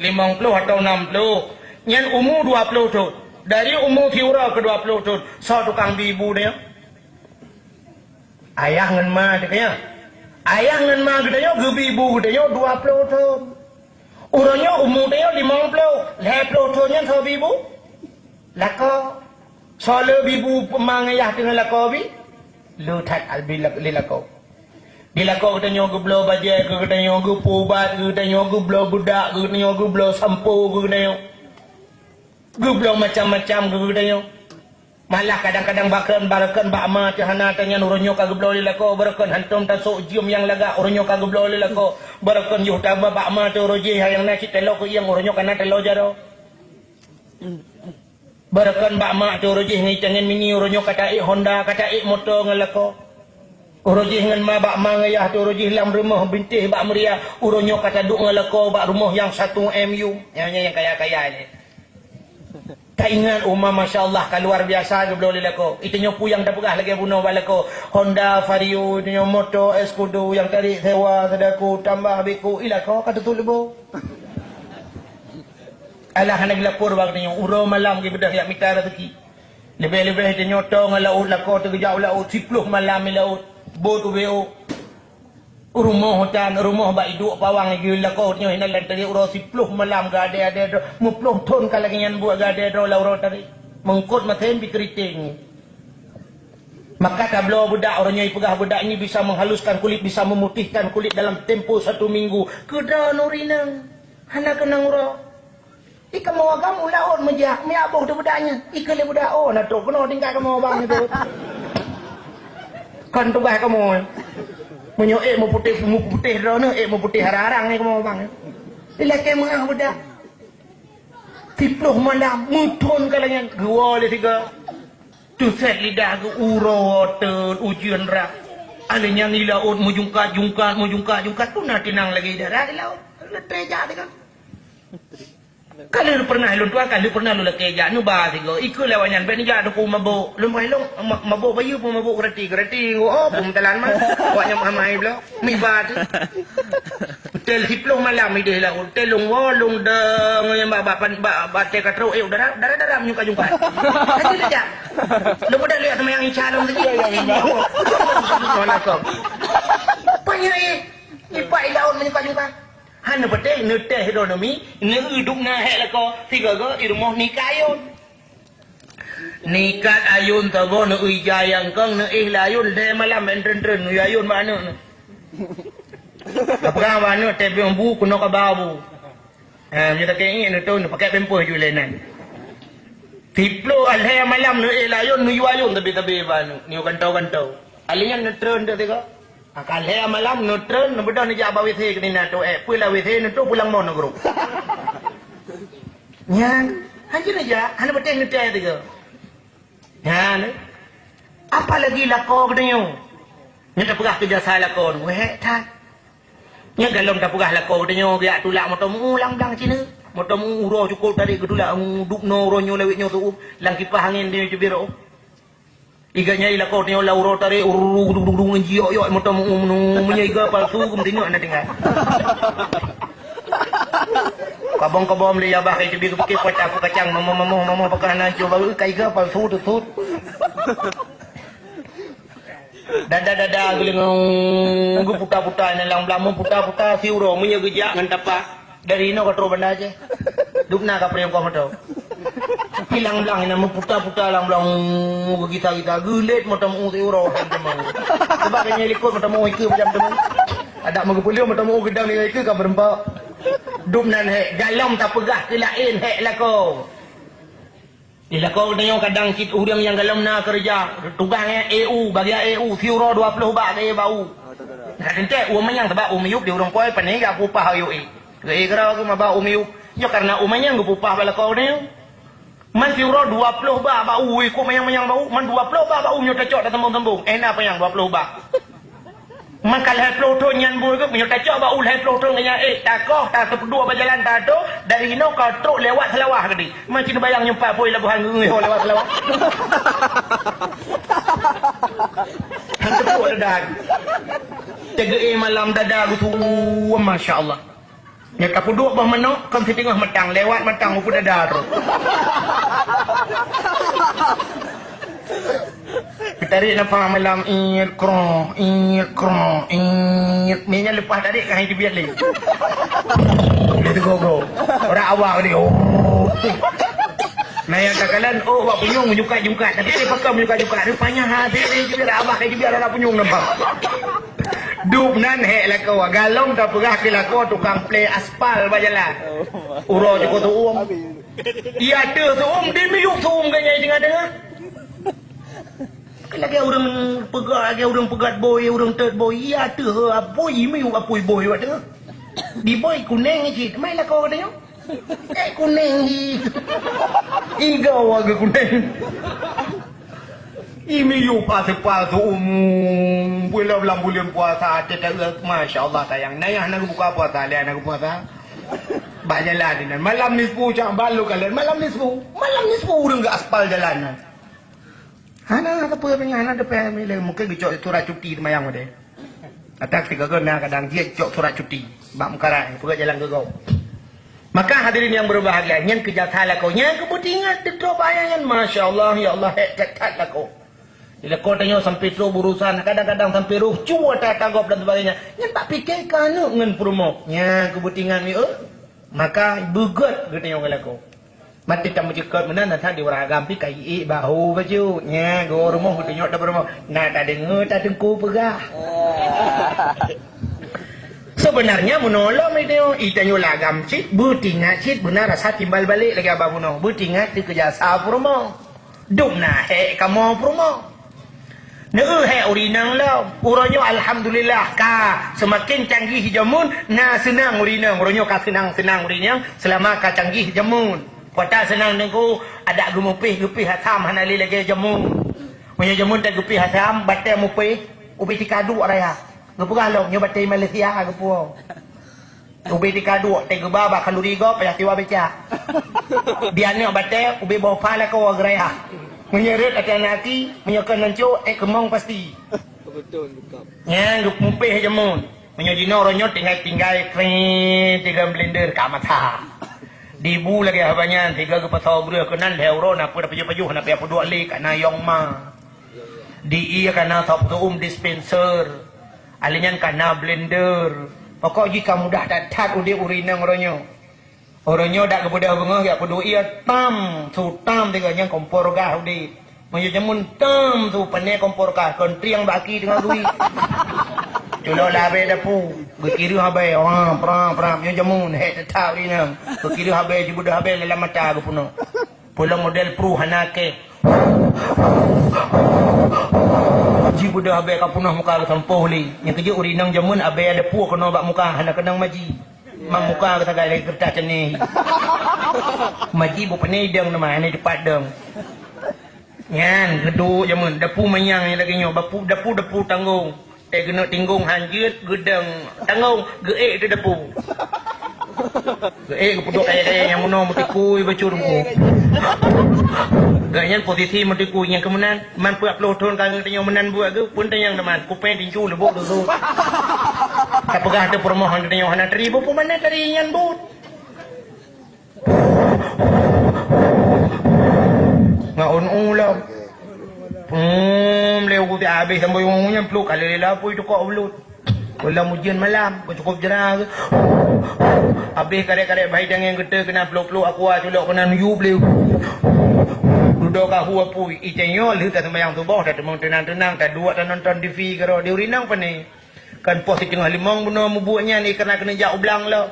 atau 60. Yang umur 20 tahun. Dari umur tiura ke 20 tahun. So tukang bibu dia. Ayah ngan ma katanya. Ayah ngan ma katanya gebibu katanya 20 tahun. Orangnya umur dia 50 tahun so bibu. Lako soal bibu pemang ayah dengan lako bi. Lutat albi lako. Di lako katanya geblo bajai, katanya gepubat, katanya geblo budak, katanya geblo sampo, katanya geblo macam-macam katanya. Malah kadang-kadang barakan bakma cahana tanya uronyo ka geblo lako barakan hantum tasuk jium yang laga uronyo ka geblo lako barakan yuh taba bakma tu roji yang na citelo ko yang uronyo kana telo jaro barakan bakma tu roji ngai tangan mini uronyo kata Honda kata motor ngalako uroji ngan ma bakma ngayah tu roji lam rumah bintih bak meria uronyo kata duk ngalako bak rumah yang 1 MU yang kaya-kaya ni. Tak ingat umma masya-Allah kan luar biasa ke boleh lako. Itu nyopu yang dah pegah lagi bunuh balako. Honda Vario, itu motor Escudo yang tarik sewa sedaku tambah beku ilako kata tu lebo. Alah nak lapor waktunya uro malam ke bedah yak mita rezeki. Lebih-lebih itu nyoto ngalaut lako tergejau laut 10 malam laut. Bo tu beo. Rumah hutan, rumah bak iduk pawang lagi lako nyo hina lantari uro 10 malam gade-ade 50 ton kalau ngan buat gade ro lauro tadi. Mengkut maten bikriting. Maka tablo budak orangnya ipegah budak ini bisa menghaluskan kulit, bisa memutihkan kulit dalam tempoh 1 minggu. Kedra nurinang. Hana kenang ro. Ika mau kamu laut mejak, mi aboh tu budaknya. Ika le budak oh na tu kena tinggal kamu bang itu. Kan tu bah kamu. Menyo mau putih rono mau putih harang ni kamu bang. Ilake mengah budak. 10 malam mutun kalanya gua le tiga. Tu set lidah ke uro ter ujian rak. Alenya ni laut mujungkat tu nak tenang lagi darah di laut. Letreja dia kan. Kalau lu pernah lu tua kan lu pernah lu lekeja nu ba tiga. Ikut lawanyan ben ja tu mabuk. Lu mai lu mabuk bayu pun mabuk gereti. Oh pun telan mah. Waknya mamai blo. Mi ba tu. Hotel 10 malam ide lah. Hotel lung wolung deng yang ba te katro darah menyuka jungkat. Nanti saja. Lu pada lihat sama yang calon tadi yang bawa. Mana kau? Banyak ipai laut menyuka jungkat. Hana pete nete hidronomi ne uduk na helako tiga go irmoh nikayun nikat ayun tago ne ujayang kang ne ihlayun de malam entren nu ayun mana apa mana tebe ombu kuno ka babu nyata ke ingin tu ne pakai pempo ju lenan tiplo alhe malam ne ihlayun nu ayun tabe banu ni kantau alian ne tren de tiga akal he malam nutren bedah ni jaba withe kena tu pula withe tu pulang mau negro nyan hanjir aja hana betul nutai tiga nyan Apalagi lako katanya. Nya tak pegah kerja salah kon. Weh tak. Nya galom tak pegah lako katanya dia tulak motomu lang-lang cina. Motomu uro cukup tadi ketulak dukno ronyo lewitnya tu lang kipas angin dia cubiro. Iganya ila kau tengok lauro tari urung jiok yok motomu menyaiga palsu kum tengok nak dengar. Kabong-kabong le ya bah kai cubi ke kota aku kacang mama pakanan coba kai ga palsu tutut. Dada guling puta-puta nalang blamu puta-puta si uro munya gejak ngan tapa. Dari ino katro benda aja. Dupna ka prem kau mato. Hilang-lang ina puta-puta lang-lang kita gulet macam si uro macam. Sebab kanya likut macam iku macam tu. Ada magpulio macam gedang ni iku ka berempat. Dupna he galom tak pegah ke lain he lah kau. Ila kau tengok kadang kit urang yang galom na kerja tugasnya EU bagi EU si uro 20 bak ke bau. Kadang umanyang sebab umiyup di urang koi pani ga pupah ayo Gaya kira aku mabak umiu. Ya karena umanya nggak pupah bala kau ni. Man siuro 20 ba bau ikut mayang bau. Man 20 ba bau nyo tacok dah tembung-tembung. Enak apa yang 20 ba. Man kalau ploto nyan boy ke nyo tacok bau leh ploto nganya takoh tak sepedua berjalan tak tu dari ino kau truk lewat selawah tadi. Man cina bayang nyempat boy labuhan lewat selawah. Hang tepuk dadah. Jaga malam dadah tu masya-Allah. Ya kapu duk bah menok kan si tengah metang lewat metang upun dadar tu. Kita ri nampak malam kro minyak lepas tadi kan hidup biar lagi. Itu go. Orang awak ni Nah yang kakalan wak punyung jukat tapi dia pakai jukat rupanya hati ni biar abah kayak biar ada punyung nampak. Dup nan he lah kau galong tak pegah ke lah kau tukang play aspal bajalan. Uro je kau tu Iya tu dia miyuk tu ganya dengar. Lagi orang pegat boy, orang third boy. Iya tu boy miyuk apoi boy wak tu. Di boy kuning je, mai lah kau tengok. Kuning ni. Ingau agak kuning. Ini yu pas-pas bulan puasa tidak masya-Allah sayang. Nayah nak buka puasa, lihat nak puasa. Bak jalan ni. Malam nisfu cak balu kalian. Malam nisfu urang gak aspal jalanan. Hana apa pengen ada pemilih mungkin gecok surat cuti mayang ade. Atak tiga guna kadang dia cok surat cuti. Bak mukarai pergi jalan ke kau. Maka hadirin yang berbahagia, yang kerja salah kau, yang kepentingan tetap bayangan masya-Allah ya Allah hebat lah kau. Bila kau tanya sampai terus berurusan, kadang-kadang sampai ruh cua tak tanggap dan sebagainya. Yang tak fikirkan dengan promo. Yang kepentingan ni, maka begut kita yang kalau kau. Mati tak mencekat mana nanti di orang agam pi kai bahu baju. Yang go rumah kita nyok dah promo. Nah tak dengar tak tengku pegah. Sebenarnya menolong itu nyok agam cik, bertingat cik benar rasa timbal balik lagi abang menolong. Bertingat di kerjasa promo. Duk nah kamu promo. Urinang lah. Uronyo alhamdulillah ka semakin canggih jamun na senang urinang. Uronyo ka senang urinang selama ka canggih jamun. Kota senang nengku ada gumupih hatam hanali lagi jamun. Punya jamun tak gupih hatam batai mupih ubi tikadu raya. Gepugalong nyo batai Malaysia gepu. Ubi tikadu te gebaba kaluri go payah tiwa beca. Biane batai ubi bawa pala ko raya. Menyeret akan hati, menyakan nancuk, kemang pasti. Betul, bukan. Ya, mupih jamun. Menyodino ronyot tinggal tiga blender ke mata. Dibu lagi habanya, tiga ke pasal beri kenan leuro nak pada pajuh nak apa dua lek na yong ma. Di iya kana top dispenser. Alinyan kana blender. Pokok jika mudah datat udi urinang ronyo. Orangnya dak kepada bengah ya kudu ia tam tiga yang kompor gah di menjamun tam tu pane kompor gah kontri yang baki dengan duit culo labe dapu berkiri habe pram yang jamun he tahu ini berkiri habe jibu dah habe dalam mata aku puno pulang model pro hanake jibu dah habe kapunah muka tempoh li yang kerja urinang jamun abe ada pu kena bak muka hana kenang maji mang muka kata gaya kertas ni maji bu penidang nama ini depan dong Nyan geduk jamun dapu mayang ni lagi nyo dapu tanggung. Kena tinggung hanjut gedeng tanggung geek tu dapu. Geek peduk kaya yang muno mutikui bacur ku. Ganyan posisi mutikui yang kemenan man pu upload ton kang tanya menan buat ke pun tanya teman ku pen tinju lebok tu. Apakah ada permohonan tanya hana teri bu mana teri nyan bu. Ngaon ulam. Leo ku habis sampai orang peluk kali lapu itu kok belut. Kalau ujian malam, kau cukup jerang. Habis karek-karek baik dengan kita kena peluk-peluk aku culok kena nuyu beliau. Duduk kahu apu, icenyo lihat sembahyang subuh dah tenang-tenang, dah dua dah nonton TV karo dia urinang apa ni? Kan pos tengah limang benar membuatnya ni kerana kena jauh belang lah.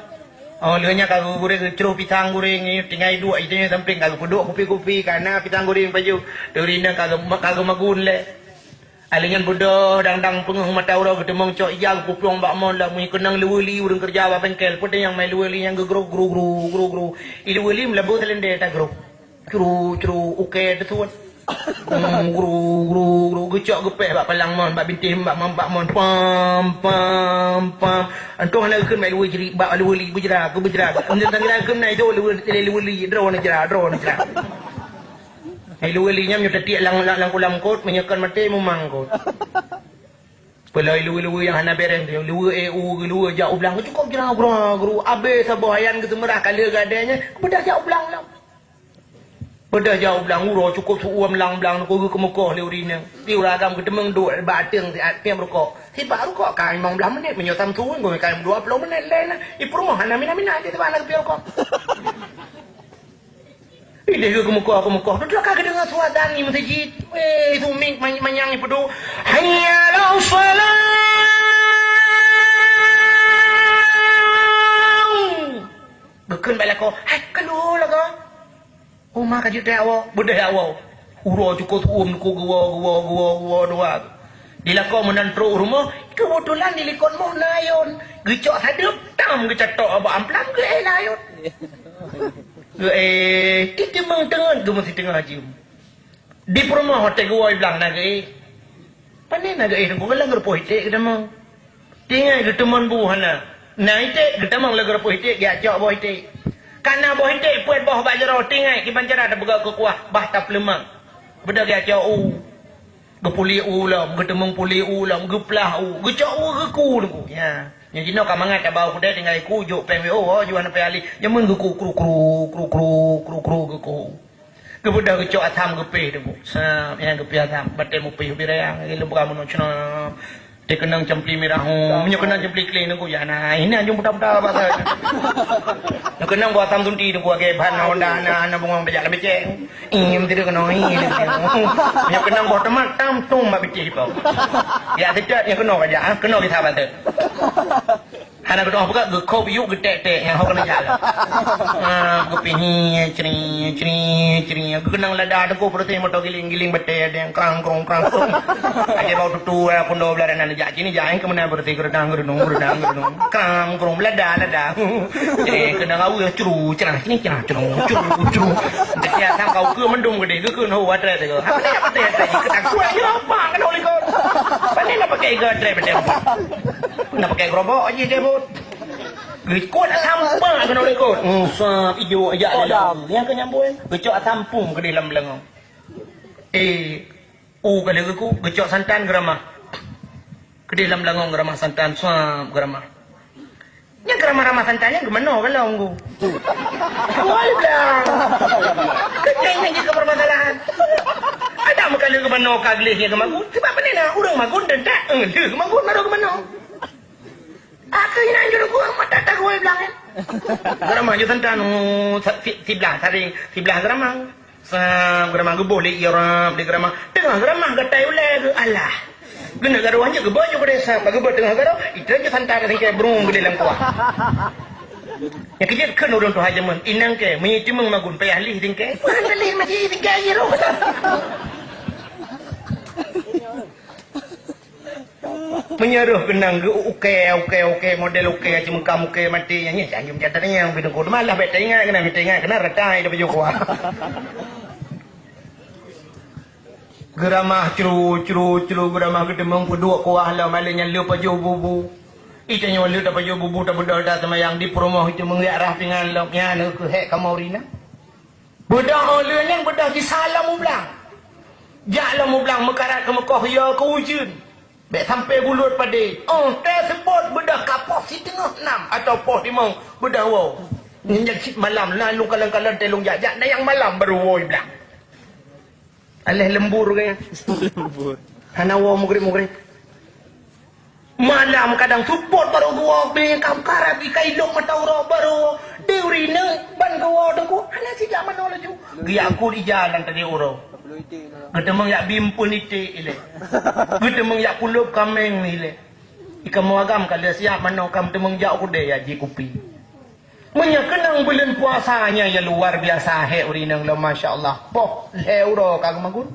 Oh, lihatnya kalau goreng ceruh pisang goreng ni tinggal dua icenyo samping kalau peduk kopi-kopi karena pisang goreng baju. Dia urinang kalau magun le. Alingan bodoh dang penguh mata orang ketemu cok yang kuplong bak mon lah mui kenang luweli urang kerja apa bengkel pun yang mai luweli yang gro luweli melabut selende ta gro oke tu gro gecok gepeh bak palang mon bak binti bak mon pam antong nak keun mai luweli jeri bak luweli bujra unjun tangila keun nai tu luweli drone jera luweli-nya menyutai lang kulam kot menyekan mati memangkot. Pelai luwe yang hana bereng dia luwe luwe jauh belang cukup jerang guru abe sabahayan ke semerah kali gadanya bedah jauh belang lah. Bedah jauh belang uro cukup suam lang belang ko ke mukoh leurina. Tiu ragam ke demeng duk bateng ti atnya rokok. Si baru kok kai mong belang menit menyotam suun go kai 20 menit lena. I perumahan mina ti bana ke rokok. Dia ke muka. Tu dah kagak dengar suara dani masjid. Itu ming manyang ipu tu. Hayya la salat. Bekun balik ko. Hai kalau lah ko. Oh mak kajut dia awak. Bedah awak. Uro cukup ko gua doa. Bila kau menantru rumah. Kebetulan dilikon mo layon. Gecok hadup. Tam gecatok abak amplang ke layon. Kita mengenal tu mesti tengah cium. Di rumah hotel gua bilang nak panen nak tu gua lang gerpoh itu kita mang. Tinggal kita teman buhana. Nah itu kita mang lang gerpoh itu dia cak boh itu. Karena boh itu puat boh bajaro tinggal kita bancara ada bergak kekuah bah tap lemang. Benda dia cak gepuli ulam, getemung puli ulam, geplah gecak geku tu. Ya. Yang jino kamangat tak bau kuda tinggal kujuk PMO juan pe ali nyemun geku kru geku. Kebudak gecok atam gepe tu. Sa yang gepe atam batem upi birayang ilmu kamu no chna. Dia kenang cempli merah menyo kenang cempli clean tu ya nah ini anjung budak-budak apa. Nak kenang buat atam tunti tu gua ke ban Honda ana bungong bejak lebeceng. Im tidak kenang ini. Menyo kenang buat teman tam tum ba bicih pau. Ya tidak yang kenang aja kenang kita apa tu. Hana kedua buka gekau biu getek yang kau kena jalan. Gepihi ceri. Kenang lada tu kau perutnya motor giling bete ada yang krang. Aja bau tutu aku ndo belaran anda jak ini jangan kemana berarti gerenang. Krang lada. Kenang aku yang curu cerah. Dia sang kau ke mendung gede ke no water tu. Apa tu? Ketak kuat je apa kan oleh kau. Pandai nak pakai gatre betul. Nak pakai gerobak aja dia bot. Gekot sampang kena oleh kot. Sap hijau ajak dia. Yang ke nyambung. Gecok sampung ke dalam belengong. Kali aku gecok santan geramah. Ke dalam belengong geramah santan sap geramah. Yang geramah santannya gimana kalau enggu? Kual dah. Kecengnya je permasalahan. Ada makali ke mana kaglihnya ke magun. Sebab apa ni nak urang magun dan tak. Dia ke magun baru ke mana? Aku ini anjur gua mata tak gua bilang kan. Geramah je santan sebelah geramah. Geramah gebuh le iram di geramah. Tengah geramah gatai ulai ke alah. Gena garuh aja ke baju ke desa bagi buat tengah garuh itu aja santan ke tingkai berung ke dalam kuah. Yang kerja kan orang tu haja men inang ke menyitu magun payah lih tingkai. Mana lih masih tingkai je roh. Menyeruh kenang oke model oke aja muka mati yang ni jangan jatanya yang bidang kau malah betul ingat kena retai dah baju kuah. Geramah curu geramah kita mengpeduk kuah lah malingnya lupa jauh bubu. Itanya walu tak jauh bubu tak benda dah semayang di promoh itu mengarah dengan lo nya nak hek kamu rina. Bedah olehnya bedah di salam ulang. Jaklah ulang mekarat ke Mekah ya ke ujun. Baik sampai bulut pada. Oh, tersebut bedah kapok si tengah 6 atau poh 5 bedah wow. Nyakit malam lalu kalang-kalang telung jajak dan yang malam baru wow bilang. Alih lembur kaya. Lembur. Hanawa mugrib. Malam kadang support baru gua be kam karab ikai long matau baru deuri ne ban gua dengku ana si zaman ola ju. Gi aku di jalan tadi oro. Kita meng yak bimpun ite ile. Kita meng yak kulup kameng ile. Ika muagam kada siap mano kam temeng jak kude ya ji kupi. Menya kenang bulan puasanya ya luar biasa he urinang lo masya-Allah. Poh le uro kag magun.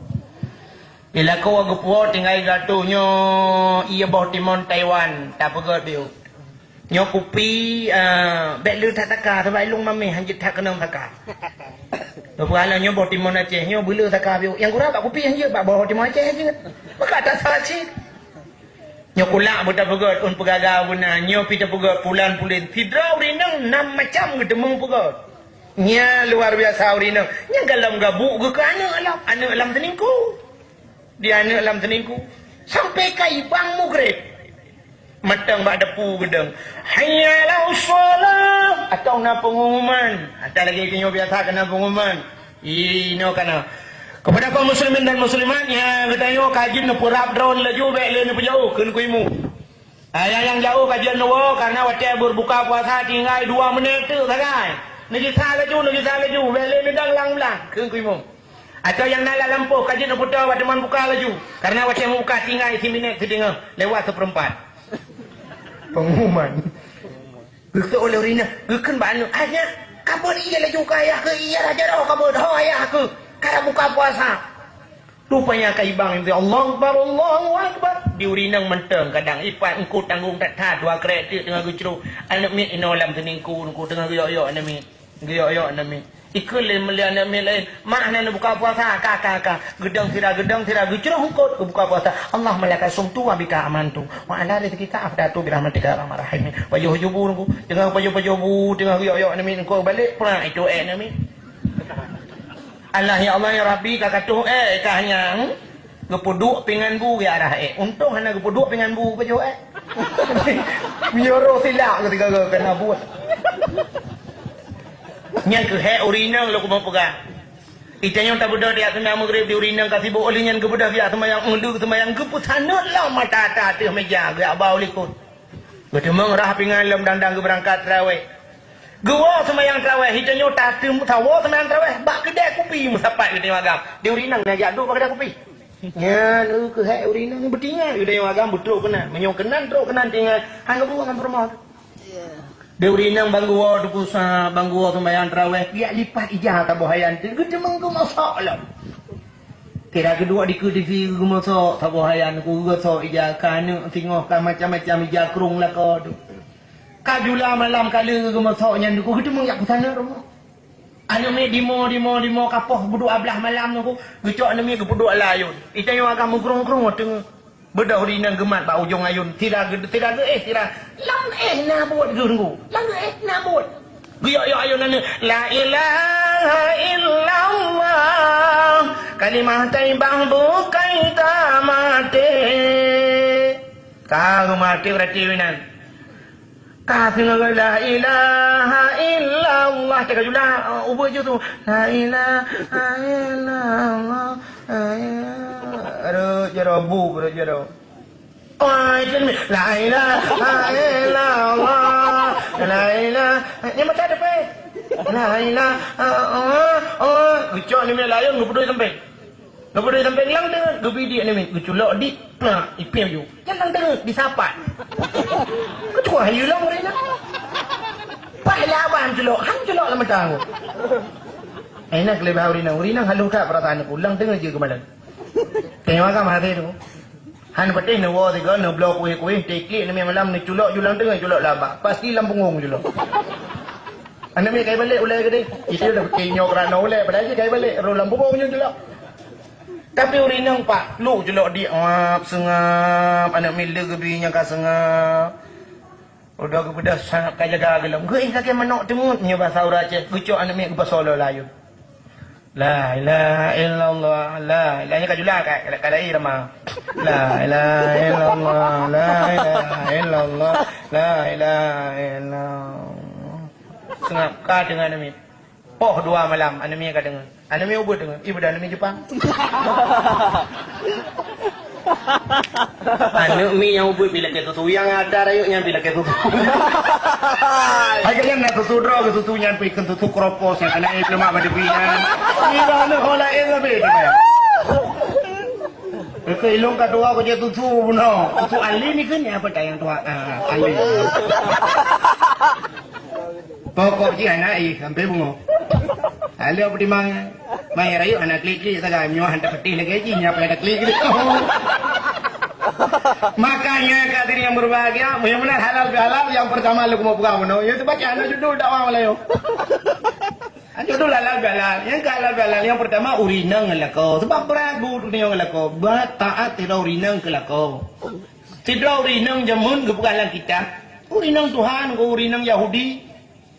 Ila ko agpo tingay gato nyo iya boh timon Taiwan ta pagod biu. Nyo kupi belu tataka sabai lung mami hanjit tak kenang taka. Lo pala nyo boh timon Aceh nyo belu taka biu. Yang kurang tak kupi hanjit bak boh timon Aceh je. Maka tak salah cik. Nyo kulak buta pagod un pegaga buna nyo pita pagod pulan pulin tidra urinang 6 macam gedemung pagod. Nya luar biasa urinang. Nya galam gabuk ke kana alam teningku. Dia anak dalam teningku sampai ke ibang mugrib matang bak depu gedeng hayyalau solat atau na pengumuman ada lagi kenyo biasa kena pengumuman ino kana kepada kaum muslimin dan muslimat ya katayo kajian no purap drone laju bek le no jauh keun kuimu yang jauh kajian no karena wate berbuka puasa tinggal 2 menit tu sagai negi sa laju bek le medang lang keun kuimu. Atau yang nak lampu kaji nak putar waktu man buka laju. Karena waktu yang buka tinggal 1 minit setengah lewat 1/4. Pengumuman. Gekte oleh urina, geken banu. Hanya kabur iya laju ke ayah ke iya raja dah kabur dah ayah ke. Karena buka puasa. Rupanya kaibang itu Allahu Akbar. Di urinang menteng kadang ipat engkau tanggung tak tahu dua kredit tengah gucru. Anak mi inolam teningku engkau tengah guyok-yok nami. Guyok-yok nami. Ikut melihat nak lain makna nak buka puasa kakak gedang tira gecurah hukut ke buka puasa Allah malaikat sumtu wa bika amantu wa ala rizqika afdatu bi rahmatika arhamar rahimin wa yuhjubu tengah pajo-pajo tengah yok nami engkau balik pula itu nami Allah ya Allah ya Rabbi kakak tu kahnya gepuduk pingan bu ya arah untung hana gepuduk pingan bu pajo bioro silak ketika kena buat Nyan ke he urinang lo ko pegang. Itanya tak budak dia kena maghrib di urinang kasih bo oleh nyan ke budak dia semayang undu semayang ke pusanut lah mata tu meja gak bau likut. Gedemeng rah pingan lem dandang ke berangkat tarawih. Gua semayang tarawih hitanya tak tem tawo semayang tarawih bak kedai kopi musapat di magam. Di urinang nak jadu bak kedai kopi. Nyan ke he urinang ni betingan di magam betul kena. Menyong kenan teruk kenan tinggal hang buang ngam rumah. Deurinang bangguwa dukusa bangguwa sembahyang tarawih dia lipat ijah ta bohayan tu gede mengko masak lah. Kira kedua di TV ku masak ta bohayan ku masak ijah kan tengok kan macam-macam ijah krung lah ko tu. Kajula malam kala ku masaknya ku gede meng yak ku sana rumah. Anu me dimo kapoh buduk ablah malam ku gecok anu me buduk layun. Itanya agak mengkrung-krung tengah bedah urinang gemat ba ujung ayun tira lam na buat gurungku lam na buat guyok ayun anu la ilaha illallah kalimah taibah bukai ta mate ka mate berarti winan ka singa la ilaha illallah cakap jula ubah je tu la ilaha illallah jarabu berjaro. Oh, itu la ilaha illallah. La ilaha. Ni macam ada pe. La ilaha. Gecok ni layan ngepedoi sampai. Ngepedoi sampai lang dengan gebidi ni geculok di pla ipem ju. Jangan dengan disapat. Kecuali hayu lang mereka. Pahlawan celok, hang celok lama tahu. Enak lebih urinang halu ka perasaan aku lang dengan je kemalan. Tengok kan mati tu. Han patih ni wa tiga ni blok kuih tekik ni malam ni culok julang tengah culok labak. Pasti lampungong culok. Anda mi kai balik ulai gede. Itu dah kenyok rano ulai padahal je kai balik ro lampungong culok. Tapi urinang pak, lu jelok dia ngap sengap, anak mila gebinya ka sengap. Udah ke pedas sangat kajaga gelam. Gue kaki menok temut nya bahasa Aceh. Gucok anak mila ke solo layu. La ilaha illallah, la ilaha kajula kalai ramah. La ilaha illallah, la ilaha illallah, la ilaha illallah. Sengap ka dengan anak mila. Poh 2 malam anak mila ka dengan. Anak mila ubud dengan. Ibu dan anak mila Jepang. Anu mi yang ubud bila ke tutu yang ada rayuknya bila ke tutu. Aja yang nak tutu dro ke tutu yang pi kan tutu kropos yang kena itu mak pada pian. Ida anu hola ega be dia. Ke ilong ka tua ko je tutu no. Tutu ali ni kan apa tayang tua ali. Pokok ji anak sampai bungo. Halo apa dimang? Mai rayu anak klik-klik saga nyoh hantar peti lagi ji nya pada klik-klik. Makanya hadirin yang berbahagia, mudah-mudahan halal bihalal yang pertama lu mau buka meno. Ya baca anu judul dakwah malayo. Judul halal bihalal. Yang halal bihalal yang pertama urinang ngelako. Sebab berat bu dunia ngelako. Berat taat tidak urinang kelako. Tidak urinang jamun kebukalan kita. Urinang Tuhan, ke urinang Yahudi.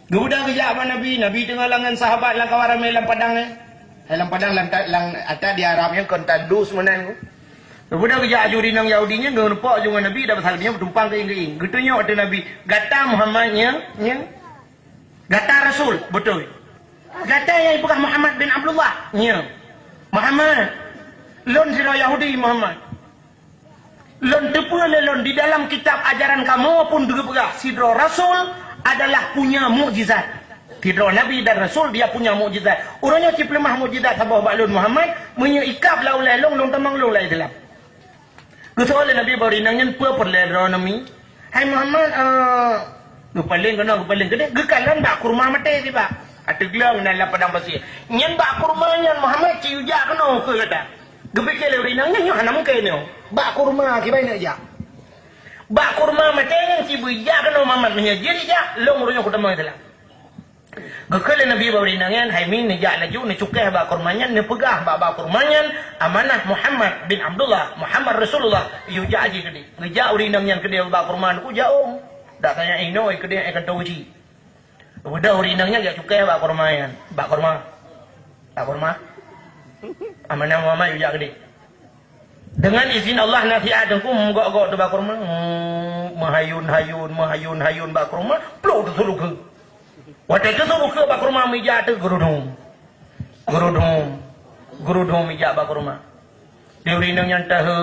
Gebudak kejap Nabi, Nabi tengah langan sahabat lang kawaran melam padang dalam padang lang atas di Arab yang kontandus menan. Gebudak kejap urinang Yahudinya ngau nampak juga Nabi dah pasal dia bertumpang ke ing. Getunya ada Nabi, gata Muhammadnya, gata Rasul, betul. Gata yang bukan Muhammad bin Abdullah, Muhammad. Lon sira Yahudi Muhammad. Lon tepul lon di dalam kitab ajaran kamu pun juga sidro Rasul adalah punya mukjizat. Tidak Nabi dan Rasul dia punya mukjizat. Orangnya cip lemah mukjizat sabah baklun Muhammad menyikap lau lelong long tamang long lai dalam. Kesoal Nabi barinangnya pe perledro nami. Hai Muhammad paling kena paling gede gekalan bak kurma mate si pak. Ate glang dalam padang pasir. Nyen bak kurma nyen Muhammad ci uja kena ke kata. Gebeke le rinangnya nyo hanam ke nyo. Bak kurma ki bae nak ja. Bak kurma macam si buja kena Muhammad menyajir ja long runya kutama dalam. Gekale Nabi bawrinangan hai min ne ja laju ne cukeh bak kurmanya ne pegah bak kurmanya amanah Muhammad bin Abdullah Muhammad Rasulullah yu ja aji gede. Ngeja urinangnya gede bak kurman ku ja dak tanya ino gede akan tahu ji. Udah urinangnya ja cukeh bak kurmanya. Bak kurma. Bak kurma. Amanah Muhammad yu ja gede. Dengan izin Allah nanti adengku menggok-gok tu bakar rumah mahayun bakar rumah peluk tu suluk ke waktu itu suluk ke bakar rumah meja tu gerudung meja bakar rumah dia urinang yang tahu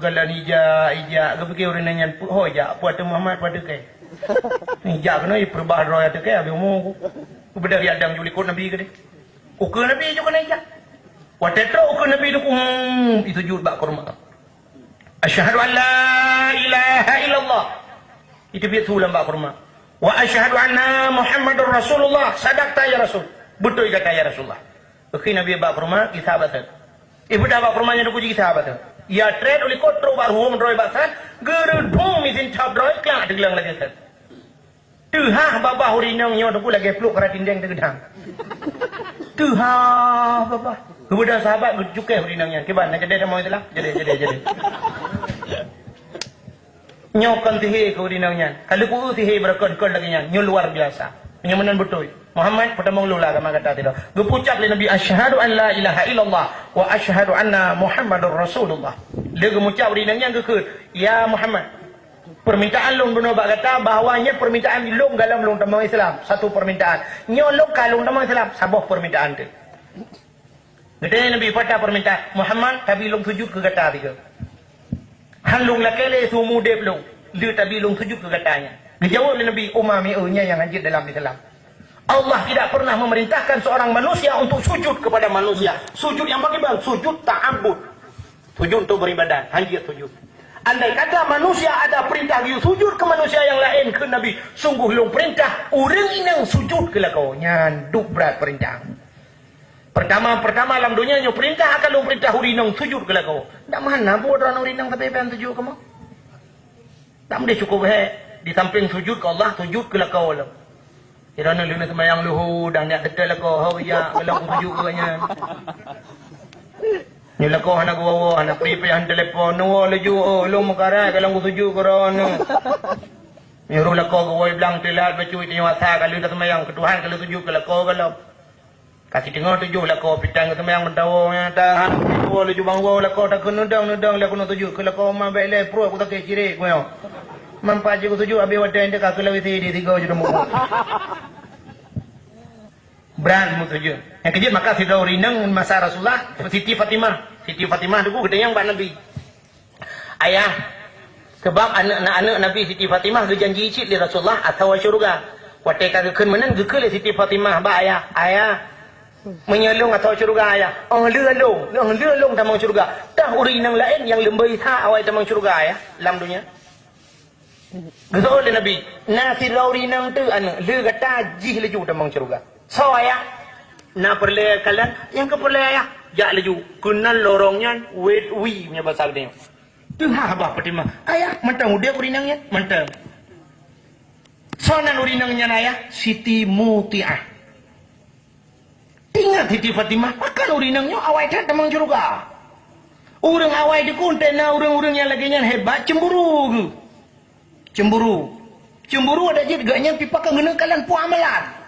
galan ija kepikir urinang yang oh ja puat Muhammad pada ke ija kena perbah roya tu ke abi umur ku beda riadang julikut Nabi ke ke Nabi juga kena ija. Waktu itu Nabi itu sujud bak kurma. Asyhadu an la ilaha illallah. Itu biar sulam bak kurma. Wa asyhadu anna Muhammadur Rasulullah. Sadaqta ya Rasul. Betul kata ya Rasulullah. Okey Nabi bak kurma isabat. Ibu dah bak kurmanya duku isabat. Ya trade oleh kotro bak hum roy bak san. Gerudung misin tab roy klang deglang lagi san. Tuha babah urinang nyo duku lagi peluk kara tindeng tegedang. Tuha babah. Kemudian sahabat bercukai urinangnya. Kiban nak jadi mau itulah. Jadi. Nyokan tihe ke urinangnya. Kalau ku tihe berkon lagi nya. Nyo luar biasa. Penyamanan betul. Muhammad pertama lula kama kata tidak. Gepucak le Nabi asyhadu an la ilaha illallah wa asyhadu anna Muhammadur Rasulullah. Dia gemucak urinangnya ke ya Muhammad. Permintaan long guna bak kata bahawanya permintaan long dalam long tamang Islam. Satu permintaan. Nyo long kalong tamang Islam. Sabah permintaan tu. Gede Nabi pada permintaan Muhammad tabi long sujud ke kata tiga. Halung lakele sumu dep long. Dia tabi long sujud ke katanya. Dijawab oleh Nabi umami nya yang hadir dalam Islam. Allah tidak pernah memerintahkan seorang manusia untuk sujud kepada manusia. Sujud yang bagaimana? Sujud ta'abbud. Sujud untuk beribadah, hadir sujud. Andai kata manusia ada perintah dia sujud ke manusia yang lain ke Nabi, sungguh long perintah orang inang sujud ke lakau. Nyanduk berat perintah. Pertama alam dunia nyo perintah akan lu perintah urinang sujud ke kau. Tak mana buat orang urinang tapi pengen sujud kamu. Tak boleh cukup di samping sujud ke Allah sujud ke kau lah. Kira nak luna sembahyang luhu dan nak dekat kau. Hau ya kalau aku sujud ke nya. Ni lako anak gua anak prepare telefon no laju lo makara kalau suju korona. Ni ru lako gua bilang telat bacui tanya asa kalau dah semayang ketuhan kalau suju kalau kalau kasih tengok tuju lako pitang semayang mendawo nya tahan gua laju bang gua lako tak nudang lako no tuju kalau ma baik le pro aku tak keciri gua. Mampa je gua tuju abi wadah dia kalau itu di tiga je demo. Brand mu tuju. Yang kejut maka si Dauri nang masa Rasulullah Siti Fatimah dulu gede yang Pak Nabi. Ayah sebab anak-anak Nabi Siti Fatimah dia janji cik li Rasulullah atau syurga. Watai ka keun menen geukeul Siti Fatimah ba ayah menyelung atau syurga ayah. Leulung tamang syurga. Tah uri nang lain yang lembei tha awai tamang syurga ayah dalam dunia. Geus oleh Nabi. Na si Dauri nang tu le gata jih laju tamang syurga. So ayah na perle kalian yang ke perle ayah jak laju kenal lorongnya wait we punya bahasa dia tu habah Fatimah ayah mentang udah urinangnya mentang sonan urinangnya ayah Siti Mutiah ingat Siti Fatimah akan urinangnya awai dah tamang juga orang awai di kuntena orang-orangnya lagi yang hebat cemburu ada je gaknya pipa kena kalian pu amalan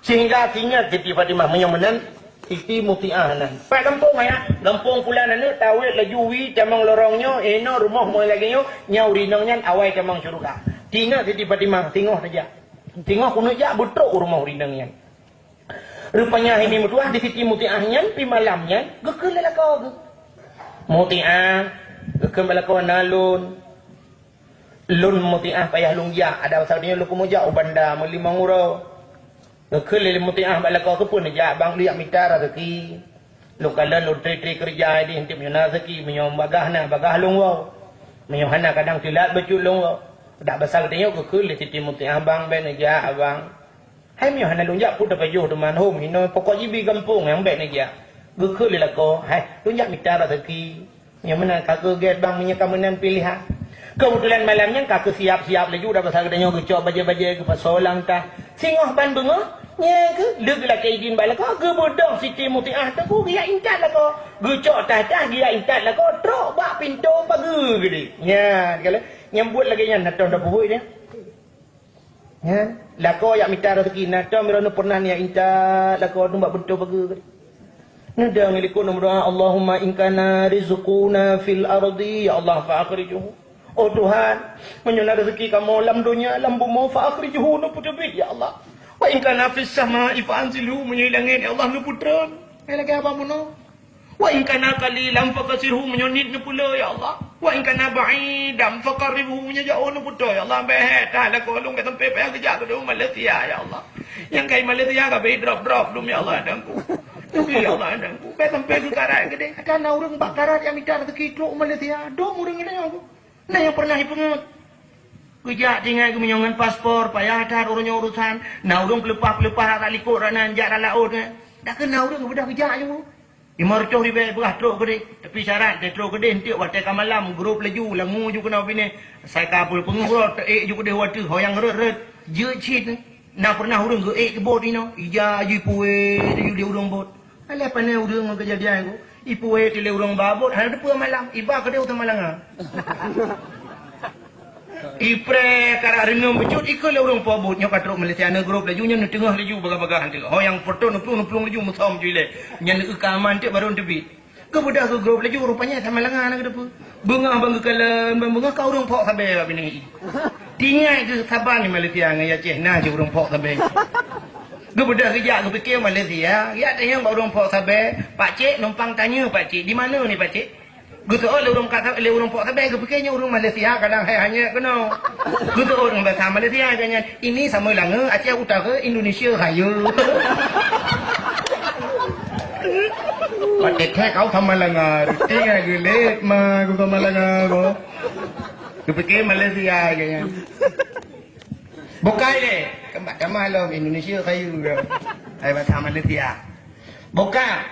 sehingga ingat Siti Fatimah menyamanan Siti Mutiah nan. Pak kampung ayah, kampung pula nanu tawit lajuwi camang lorongnya, eno rumah mo lagi nyo, nyau rinangnya awai camang syurga. Tinggal Siti Fatimah, tengok saja. Tengok kuno ja betrok rumah rinangnya. Rupanya ini mutuah di Siti Mutiahnya pi malamnya gekeul lelako. Mutiah, gekeul lelako nalun. Lun Mutiah payah lungja, ada pasal dia lu kumoja ubanda melimang uro. Gekeul le Mutiah balako tu pun ja bang liak mitar rezeki. Lu kalan lu tri kerja di hentip nyana rezeki menyom bagahna bagah lung wau. Menyom hana kadang tilat baju lung wau. Dak besar tengok gekeul le Siti Mutiah bang ben ja abang. Hai menyom hana lung ja pun dapat jo teman hom hino pokok jibi kampung yang ben ja. Gekeul le lako hai lung ja mitar rezeki. Yang mana kakak get bang menyekam menan pilihan. Kebetulan malamnya kakak siap-siap lagi dah pasal katanya gecok baja-baja ke pasolang tah. Singoh ban bengah nya ke leuk la kaidin bala ka ke bodong Siti Mutiah tu ku dia intat la ko. Gecok tah dia intat la ko trok bak pintu pagi gede. Nya kalau nyambut lagi nya natong dah puhui dia. Ya, la ko yak minta rezeki natong mirono pernah ni intat la ko tu bak pintu pagi gede. Nadang liku nomor Allahumma in kana rizquna fil ardi ya Allah fa akhrijuhu. Oh Tuhan, menyana rezeki kamu dalam dunia, dalam bumi, fa'akhrijuhu nu putubit, ya Allah. Wa in kana fis sama'i fa'anzilhu menyilangin, ya Allah nu putran. Lagi apa muno? Wa in kana qalilan faqasirhu menyonit nu pula, ya Allah. Wa in kana ba'idam faqarribhu menyajau nu putra, ya Allah. Behet dah la kolong kat tempat payah kerja ke Malaysia, ya Allah. Yang kai Malaysia ka be drop dum ya Allah dangku. Ya Allah dangku. Be tempat karat gede. Kana urang bak karat yang minta rezeki truk Malaysia. Dom urang ini aku. Nah yang pernah ipungut. Kejak tinggal ke menyongan paspor, payah tar urangnya urusan. Nah urang pelepah tak likut ranan jak dalam laut. Dah kena urang bedah kejak je. Imarcoh di berah truk gede. Tapi syarat dia truk gede hentiuk watai malam grup laju langu ju kena bini. Saya kapul pengurut je gede watu hoyang ret je cit. Nah pernah urang ge ke bot ni no. Ija ju puwe dia urang bot. Alah pandai urang kejadian ku. Ipu we tile urang babot ada depa malam iba ke dia utang malang ipre kara rinum becut ikut le urang babot nya katruk Malaysia ne grup laju nya tengah laju baga-baga hantu ho yang foto nuplung laju musom jule nya ne kaman te baru tebi ke budak ke grup laju rupanya sama malang ke depa bunga bang kalan bunga ka urang pok sabe bini tinggal ke saban ni Malaysia ngaya ceh na je urang pok sabe Gebedah kejak ke fikir Malaysia, ya tanya orang pok sabar, Pak Cik numpang tanya Pak Cik, di mana ni Pak Cik? Gusto le urang kata le urang pok sabar ke fikirnya urang Malaysia kadang hanya kena. Gusto orang bahasa Malaysia jangan ini sama langa Aceh Utara Indonesia haya. Pak Cik kau sama langa, tinggal gelet mah gua sama langa gua. Kepikir Malaysia jangan. Bukai deh, kemana lo Indonesia kayu ke? Ayat bahasa Malaysia. Buka.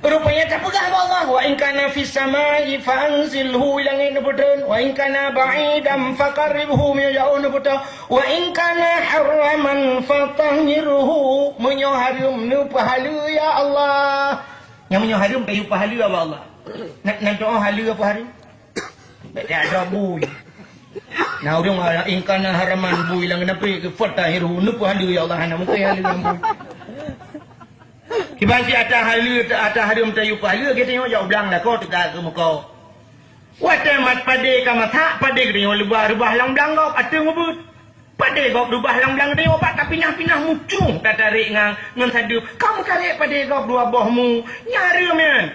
Rupanya tak pegang Allah. Wa in kana fis samai fa'anzilhu ilangin budun. Wa in kana ba'idam faqarribhu min ja'un budun. Wa in kana haraman fatahhirhu menyoharum nu pahala ya Allah. Yang menyoharum kayu pahala ya Allah. Nak doa hala apa hari? Tak ada bui. Nah orang orang ingkana haraman bui lang napi ke fatahiru nu hala ya Allah nak mungkin hala bui. Kibanci atas hari mentayu hala kita tengok jauh belang lah kau tegak ke muka. Wate mat pade kamata pade gini rubah lang belang kau ate ngubut. Pade kau rubah lang belang tengok pak tak pinah-pinah mucung tak tarik ngan sadu. Kamu tarik pade kau dua bohmu nyari men.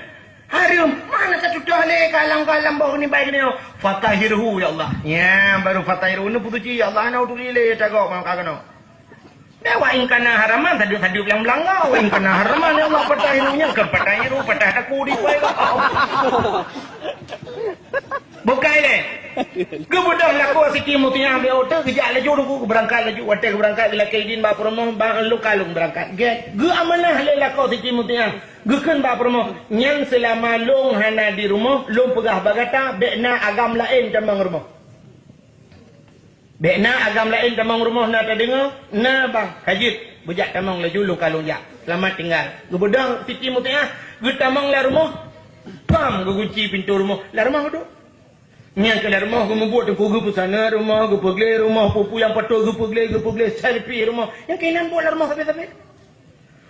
Harum, mana satu le kalang-kalang bau ni baik ni. Fatahirhu ya Allah. Ya, baru fatahirhu ni putuci ya Allah nak tulile tagak mau kagano. Dewa ingkana haraman tadi yang belangau ingkana haraman ya Allah fatahirhunya ke fatahiru patah aku di baik. Bukai le. Kemudian laku sikit mutiang dia otak kejak laju aku berangkat laju watak berangkat bila kaidin ba promo ba lu kalung berangkat. Ge amanah le laku sikit mutiang. Guken ba promo nyang selama long hana di rumah long pegah bagata bekna agam lain tambang rumah. Bekna agam lain tambang rumah nak tak dengar na bang hajit bujak tamang laju lu kalung jak. Selamat tinggal. Gebedang sikit mutiang ge tamang la rumah. Pam ge kunci pintu rumah. La rumah duduk. Yang ke rumah gue membuat tu gue pesana rumah gue pergi rumah pupu yang patul gue pergi selfie rumah yang kainan buat rumah sampai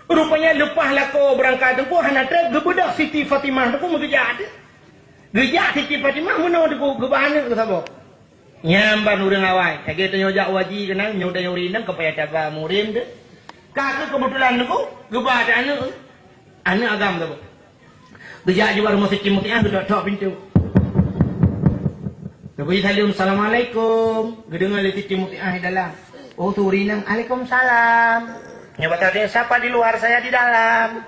rupanya lepas lah kau berangkat tu gue hana trek gue bedak Siti Fatimah tu gue mau gejak Siti Fatimah mana tu gue bahana ke sabok nyamban urang awai kita nyojak waji kenal nyoda nyurinang kepaya tabah murim tu kakak kebetulan tu gue bahana anak agam tu gejak juga rumah Siti Mutiah gue tok pintu. Nabi salim assalamualaikum. Gedengar le Siti Mutiah dalam. Oh tu rinang Waalaikumsalam. Nya batanya siapa di luar saya di dalam.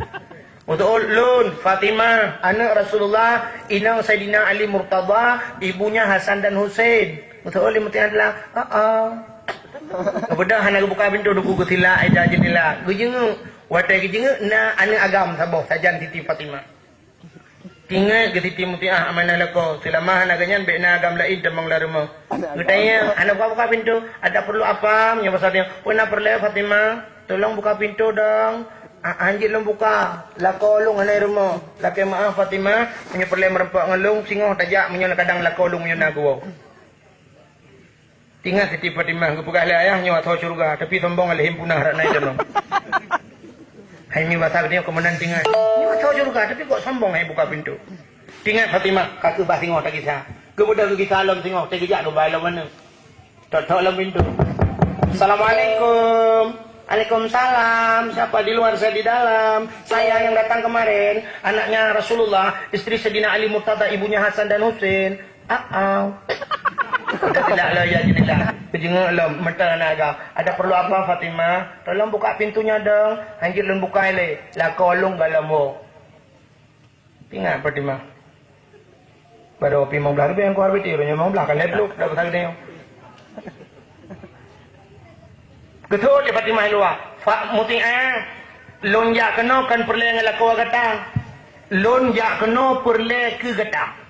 Untuk ulun Fatimah anak Rasulullah inang Sayyidina Ali Murtada ibunya Hasan dan Husain. Untuk ulun Mutiah dalam. Kemudian hana buka pintu duku gutila aida jenila. Gujeng watai gejeng na anak agam saboh sajan Siti Fatimah. Ingat ke Siti Mutiah amanah lako selama anak ganyan bekna agam lain demang laruma. Gutanya anak buka pintu ada perlu apa? Nya pasal dia pernah perlu Fatimah tolong buka pintu dong. Anjir long buka lako long anai rumah. Laki maaf Fatimah punya perlu merempak ngelung singoh tajak menyola kadang lako long menyona gua. Tinggal Siti Fatimah gepegah le ayahnya atau surga tapi sombong le himpunah rak naik demang. Hai ni bahasa dia kemenan tinggal. Ni tahu juga tapi kok sombong hai buka pintu. Tinggal Fatimah kakak bah tengok tak kisah. Kemudian pergi salam tengok tak kejak do balam mana. Tok dalam pintu. Assalamualaikum. Waalaikumsalam. Siapa di luar saya di dalam. Saya yang datang kemarin, anaknya Rasulullah, istri Sayyidina Ali Murtada, ibunya Hasan dan Husain. Tidaklah ya jadilah. Kejenguk lom mental naga. Ada perlu apa Fatimah? Tolong buka pintunya dong. Anjir lom buka le. La kolong galamo. Tinggal Fatimah. Baru pi mau belah yang keluar betul nya mau belah kan leblu dah pasal dia. Ketul je Fatimah luar. Fa Mutiah. Lon ya kena kan perle ngelako kata. Lon ya kena perle ke kata.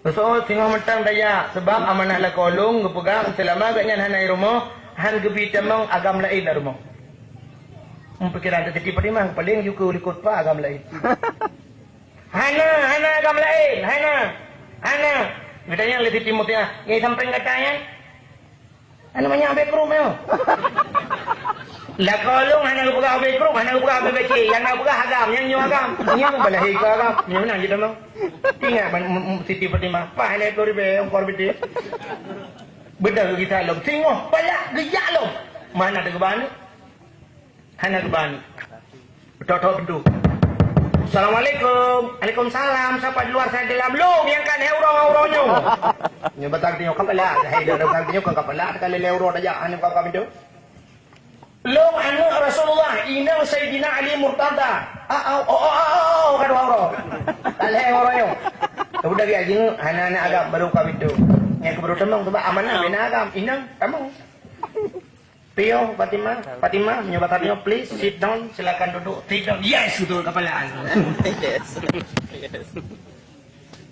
So tengok mentang daya sebab amanah la kolong gepegang selama agaknya hanai rumah han gebi temang agam lain lah rumah. Pikiran Siti Fatimah paling juga ikut pa agam lain. Hana agam lain, hana. Katanya le Siti Mutiah, ngai sampai katanya. Anu banyak backroom yo. La kolong hana buka backroom, hana buka BBC, yang nak buka agam, yang nyu agam. Nya balahi ka agam. Nya mana kita mau? Tinggal Siti Fatimah. Pak ni kau ribe, kau ribe. Benda kita lom. Tengok, balak gejak lom. Mana ada keban? Hana keban. Betul pintu. Assalamualaikum. Waalaikumsalam. Siapa di luar saya dalam long yang kan euro-euronya. Nya batang tengok kapala. Hai dah batang tengok kapala kalau euro aja anu kau pintu. Long anu Rasulullah inang Sayyidina Ali Murtada. Kadu euro. Kalau euro-nya. Kemudian dia jeng anak-anak agam baru kau pintu. Yang kebaru temang sebab amanah bina agam inang kamu. Pio Fatimah menyobat Pio please sit down silakan duduk sit down yes betul kepala yes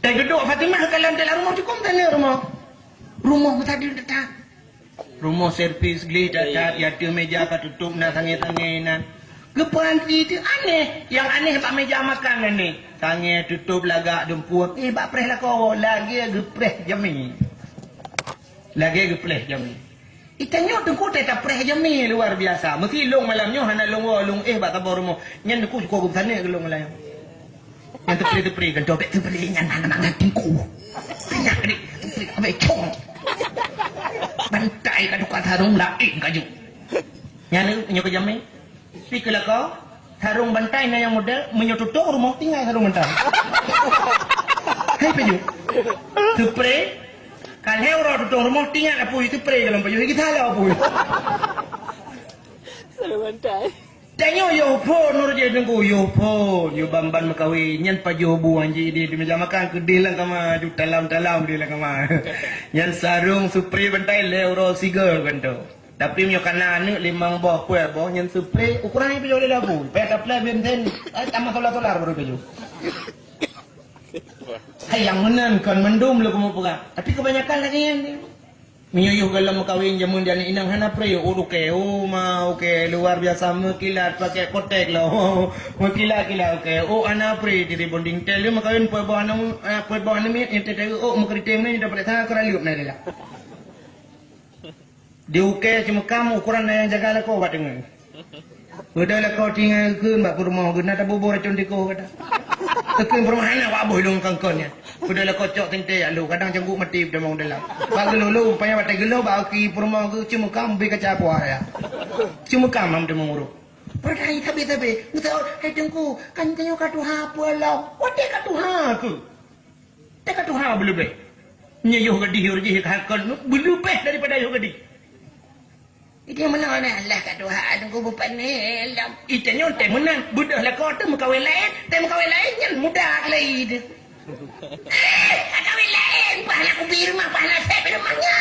dan duduk Fatimah kalau dalam rumah cukup tanya rumah tadi datang rumah servis geli datang ya tu meja kat tutup nak tangi-tanginan Gepantri itu aneh. Yang aneh pak meja makan ni. Tangan tutup lagak dempuan. Bak preh lah kau. Lagi gepreh jami. Lagi gepreh jami. Itanya tengku tak preh jami luar biasa. Mesti long malamnya hana long long bak tabur rumah. Nyan aku suka gum sana ke long malam. Yang tepri kan dobek tepri nyan hana nak tengku. Banyak ni tepri abai cong. Bantai kaduk harung lain kaju. Nyan nyo ke jami. Speaker lah kau, harung bantai na yang model menyotutuk rumah tinggal harung bantai. Hai peju, tupre, kalau orang tutuk rumah tinggal apa itu tupre kalau peju kita lah apa itu. Harung bantai. Tanya yo po nur je tengku yo po, yo bamban makawi, nyan paju buan je di meja makan kedai lang kama, ju talam di lang kama. Nyan sarung supre bantai leuro sigar bento. Tapi punya kanan ni limang boh kue boh yang supre ukuran ni pejol labu. Peta play benten tambah tolar baru peju. Hai yang menan kan mendum lu kamu pegang. Tapi kebanyakan lagi ni. Menyuyuh galam kawin jamun dia ni inang hana pre uruke mau ke luar biasa mekilat pakai kotek lah. Mekilat oke. Ana pre di bonding tel dia makawin poe boh ana mi ente mukritem ni dapat tang keraliup na dia. Diuke cuma kamu ukuran yang jaga lah kau buat dengan. Bedahlah kau tinggal ke mbak rumah guna tak bubur racun di kau kata. Tekin perumahan nak buat bolong kangkonnya. Bedahlah kau cok tente ya lu kadang cangkuk mati pada mau dalam. Bagi lu payah batai gelo bagi perumahan ke cuma kamu beri kaca apa ya. Cuma kamu am demo nguruk. Berdai tapi ngutau hidungku kan kanyo katuha apa lah. Wate katuha ke. Tak katuha belum be. Nyayuh gadi urji hakkan belum be daripada ayuh gadi. Itu mana Allah kat Tuhan aku bukan ni. Itanya teh menang budak lah kau tu mengkawin lain, teh mengkawin lain yang mudah lagi tu. Kawin lain, pahala aku di rumah, pahala saya di rumahnya.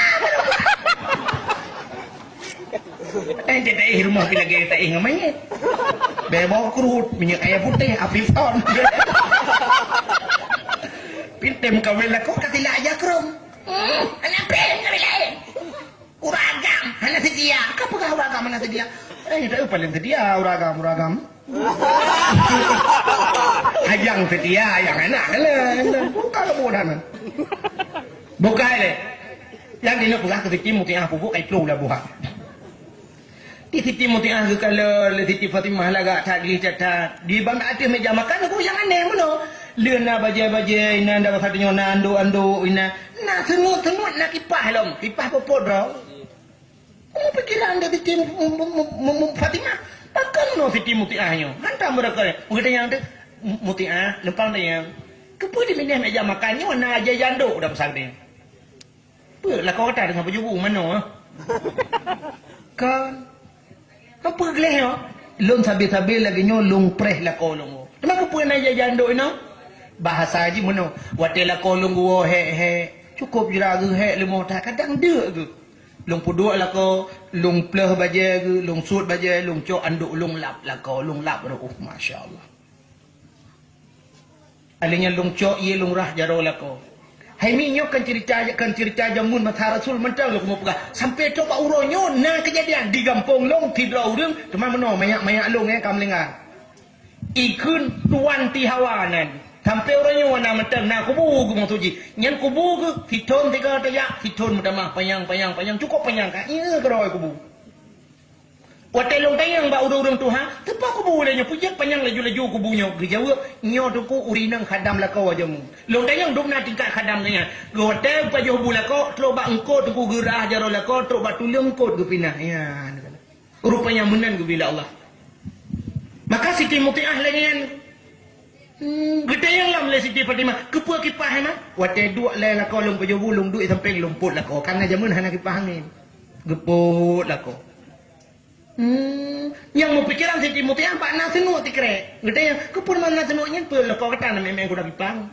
Ente tak rumah bila kita tak ngamanya. Bebau kerut, minyak ayam putih, afifon. Pintem kawin lah kau katilah aja krom. Anak pem kawin lain. Uragam, hana sedia. Kapag uragam hana sedia? Ito paling sedia uragam. Ayang sedia, ayang anak lah. Bukan kemudahan. Bukan le. Yang dia nak buka ke timu tiang pupuk ay plu lah buka. Di timu tiang ke kalau le titi Fatimah laga tadi cata di bang ada meja makan aku yang aneh mana. Lena baje ina ndak satunya ando ina. Nah semut nak kipah lom. Kipah popot dah. Kamu pikiran dari tim Fatimah? Takkan no si tim mutiahnya. Hantar mereka ni. Mungkin yang ada mutiah, lempang dia yang. Kepada di meja meja makannya, mana aja janduk dah pasal dia. Lah kau kata dengan pejubu mana? Kan? Apa geleh ya? Long sabi-sabi lagi nyo long preh lah kolong. Kenapa pun aja janduk ini? Bahasa aja mana? Watilah kolong gua he. Cukup jeraga he lemah tak kadang dia ke. Long puduk lah kau, long pleh baje ke, long sud baje, long cok anduk long lap lah kau, long lap dah. Masya Allah. Alihnya long cok ye long rah jaro lah kau. Hai minyo kan cerita jamun mata Rasul mentang lo kamu pegang. Sampai coba uronyo na kejadian di kampung long tidak urang, cuma meno mayak long kamu dengar. Ikun tuan tihawanan. Sampai orangnya warna mentang nak kubu ke matuji. Yang kubu ke hiton tiga tayak, hiton mudamah payang cukup payang kan. Iya keroi kubu. Watelong tayang ba urang Tuhan, tepa kubu lenya pujak payang laju kubunya. Gejawa nyo tu ku urinang khadam lakau ajamu. Long tayang duk na tingkat khadam nya. Gotel pajoh bulako, tro ba engko tu ku gerah jaro lako, tro ba tulung kot ke pinah. Ya. Rupanya menan ke bila Allah. Maka Siti Mutiah lagi gede yang lam le Siti Fatimah kepua kipah mah wate dua le la ko long pejo bulung duit sampai lumput la ko karena jamun hana kipah angin geput la ko yang mau pikiran Siti Mutiah pak na senu tikre gede yang kepun mana senu nyen pel la ko kata na memang kuda kipang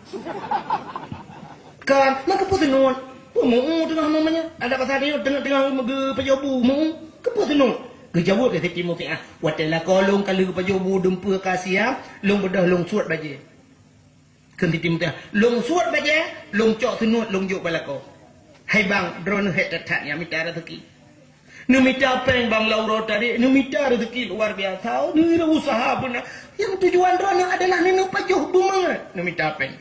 kan nak keput senu mau tengah namanya ada pasal dia tengah pejo bu mau keput senu Gejawa ke Siti Mutiah. Watelah kolong kalau pajobu dempu kasia, long bedah long suat baje. Kan Siti Mutiah. Long suat baje, long cok sunut long juk balako. Hai bang, drone het tat ya mitara teki. Numita peng bang Lauro tadi, numita rezeki luar biasa. Ni usaha pun. Yang tujuan drone adalah ninu pajuh bumangat. Numita peng.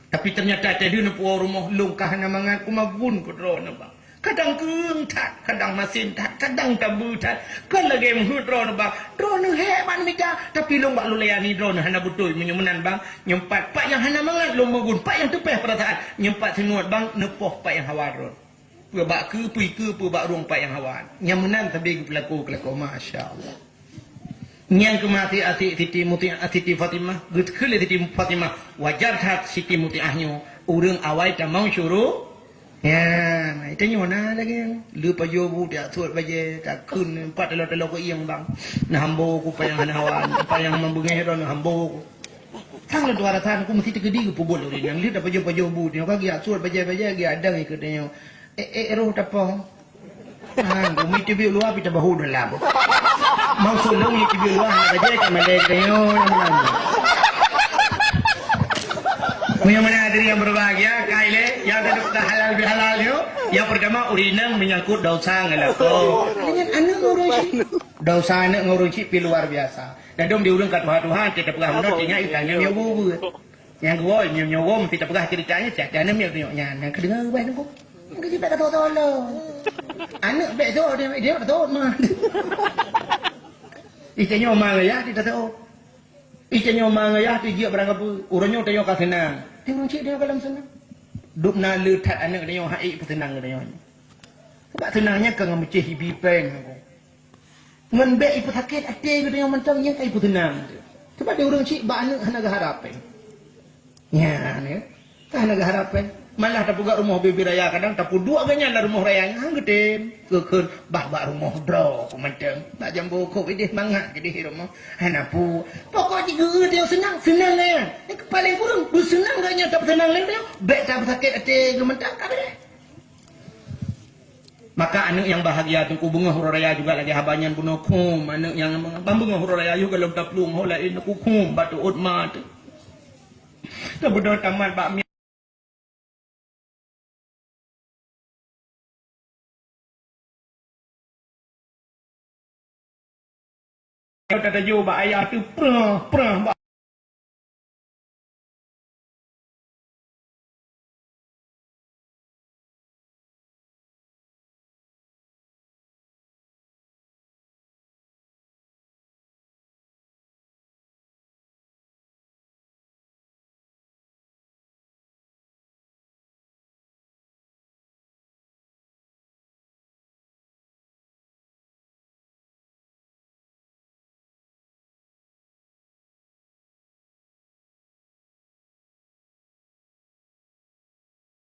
Tapi ternyata tadi nu puau rumah lungkah namangat kumagun ku drone bang. Kadang keung tat, kadang masin tat, kadang tabu tat. Kan lagi menghut drone bang. Drone hebat numita. Tapi long bak lulayani drone hana betul menyumenan bang. Nyempat pak yang hana mangat long magun. Pak yang tepeh perasaan. Nyempat senuat bang nepoh pak yang hawar drone. Pebak ke, pebak ruang pak yang hawan. Yang menang tapi pelaku Masya Allah. Yang kemati Siti Muti'ah Siti Fatimah. Gutkhul Siti Fatimah. Wajar hat Siti Muti'ahnya. Urang awal tak mau suruh. Ya, itu nyona lagi. Lupa jobu dia suat baje tak kun 4 telur-telur ko iyang bang. Nah hambo ko pa yang hawan, pa yang mambungero na hambo ko. Sang le 200 ko mesti tegedi ko pubol rin yang lida pa jobu dia kagi suat baje-baje gi adang ikutnya. Roh tapo. Gumi tibi luar pita bahu dalam. Mau sulung ni tibi luar nak baje ke malay kayo naman. Punya mana diri yang berbahagia, kaile yang kedua halal bihalal yo. Yang pertama urinang menyangkut dosa ngelako. Dengan anak ngurusi. Dosa anak ngurusi pi luar biasa. Dan dom diurang kat Tuhan kita pernah menot ingat itanya nyawu. Yang kedua nyawu mesti pernah ceritanya cak jana miak nya. Yang kedua bae nunggu. Yang kita tak tahu tolong. Anak baik tu dia tak tahu mah. Istinya omang ya tidak tahu. Istinya omang ya dia berang apa urangnya tayo ka senang. Tengok cik dia kalam senang. Duk na letat anak dia hai senang dia. Sebab senangnya ke ngamcih hibi peng aku. Ngan baik ipu sakit ate dia mentang yang ipu senang. Sebab dia urang cik ba anak hana harapan. Ya ni. Hana harapan. Malah tak buka rumah bibi raya kadang tak dua ganyan lah rumah raya hang gede kekeun bah rumah bro kumanteng tak jambu kok ide mangat gede rumah hanapu pokok juga dia senang ya paling kurang du senang gaknya tak senang lain dia baik tak sakit ate gementang kabeh maka anak yang bahagia tu bunga huru raya juga lagi habanyan bunuh kum anak yang bunga huru raya juga lom taplung holain aku kum batu utma tu tak bodoh tamat bakmi Kau tak tahu ayah tu perah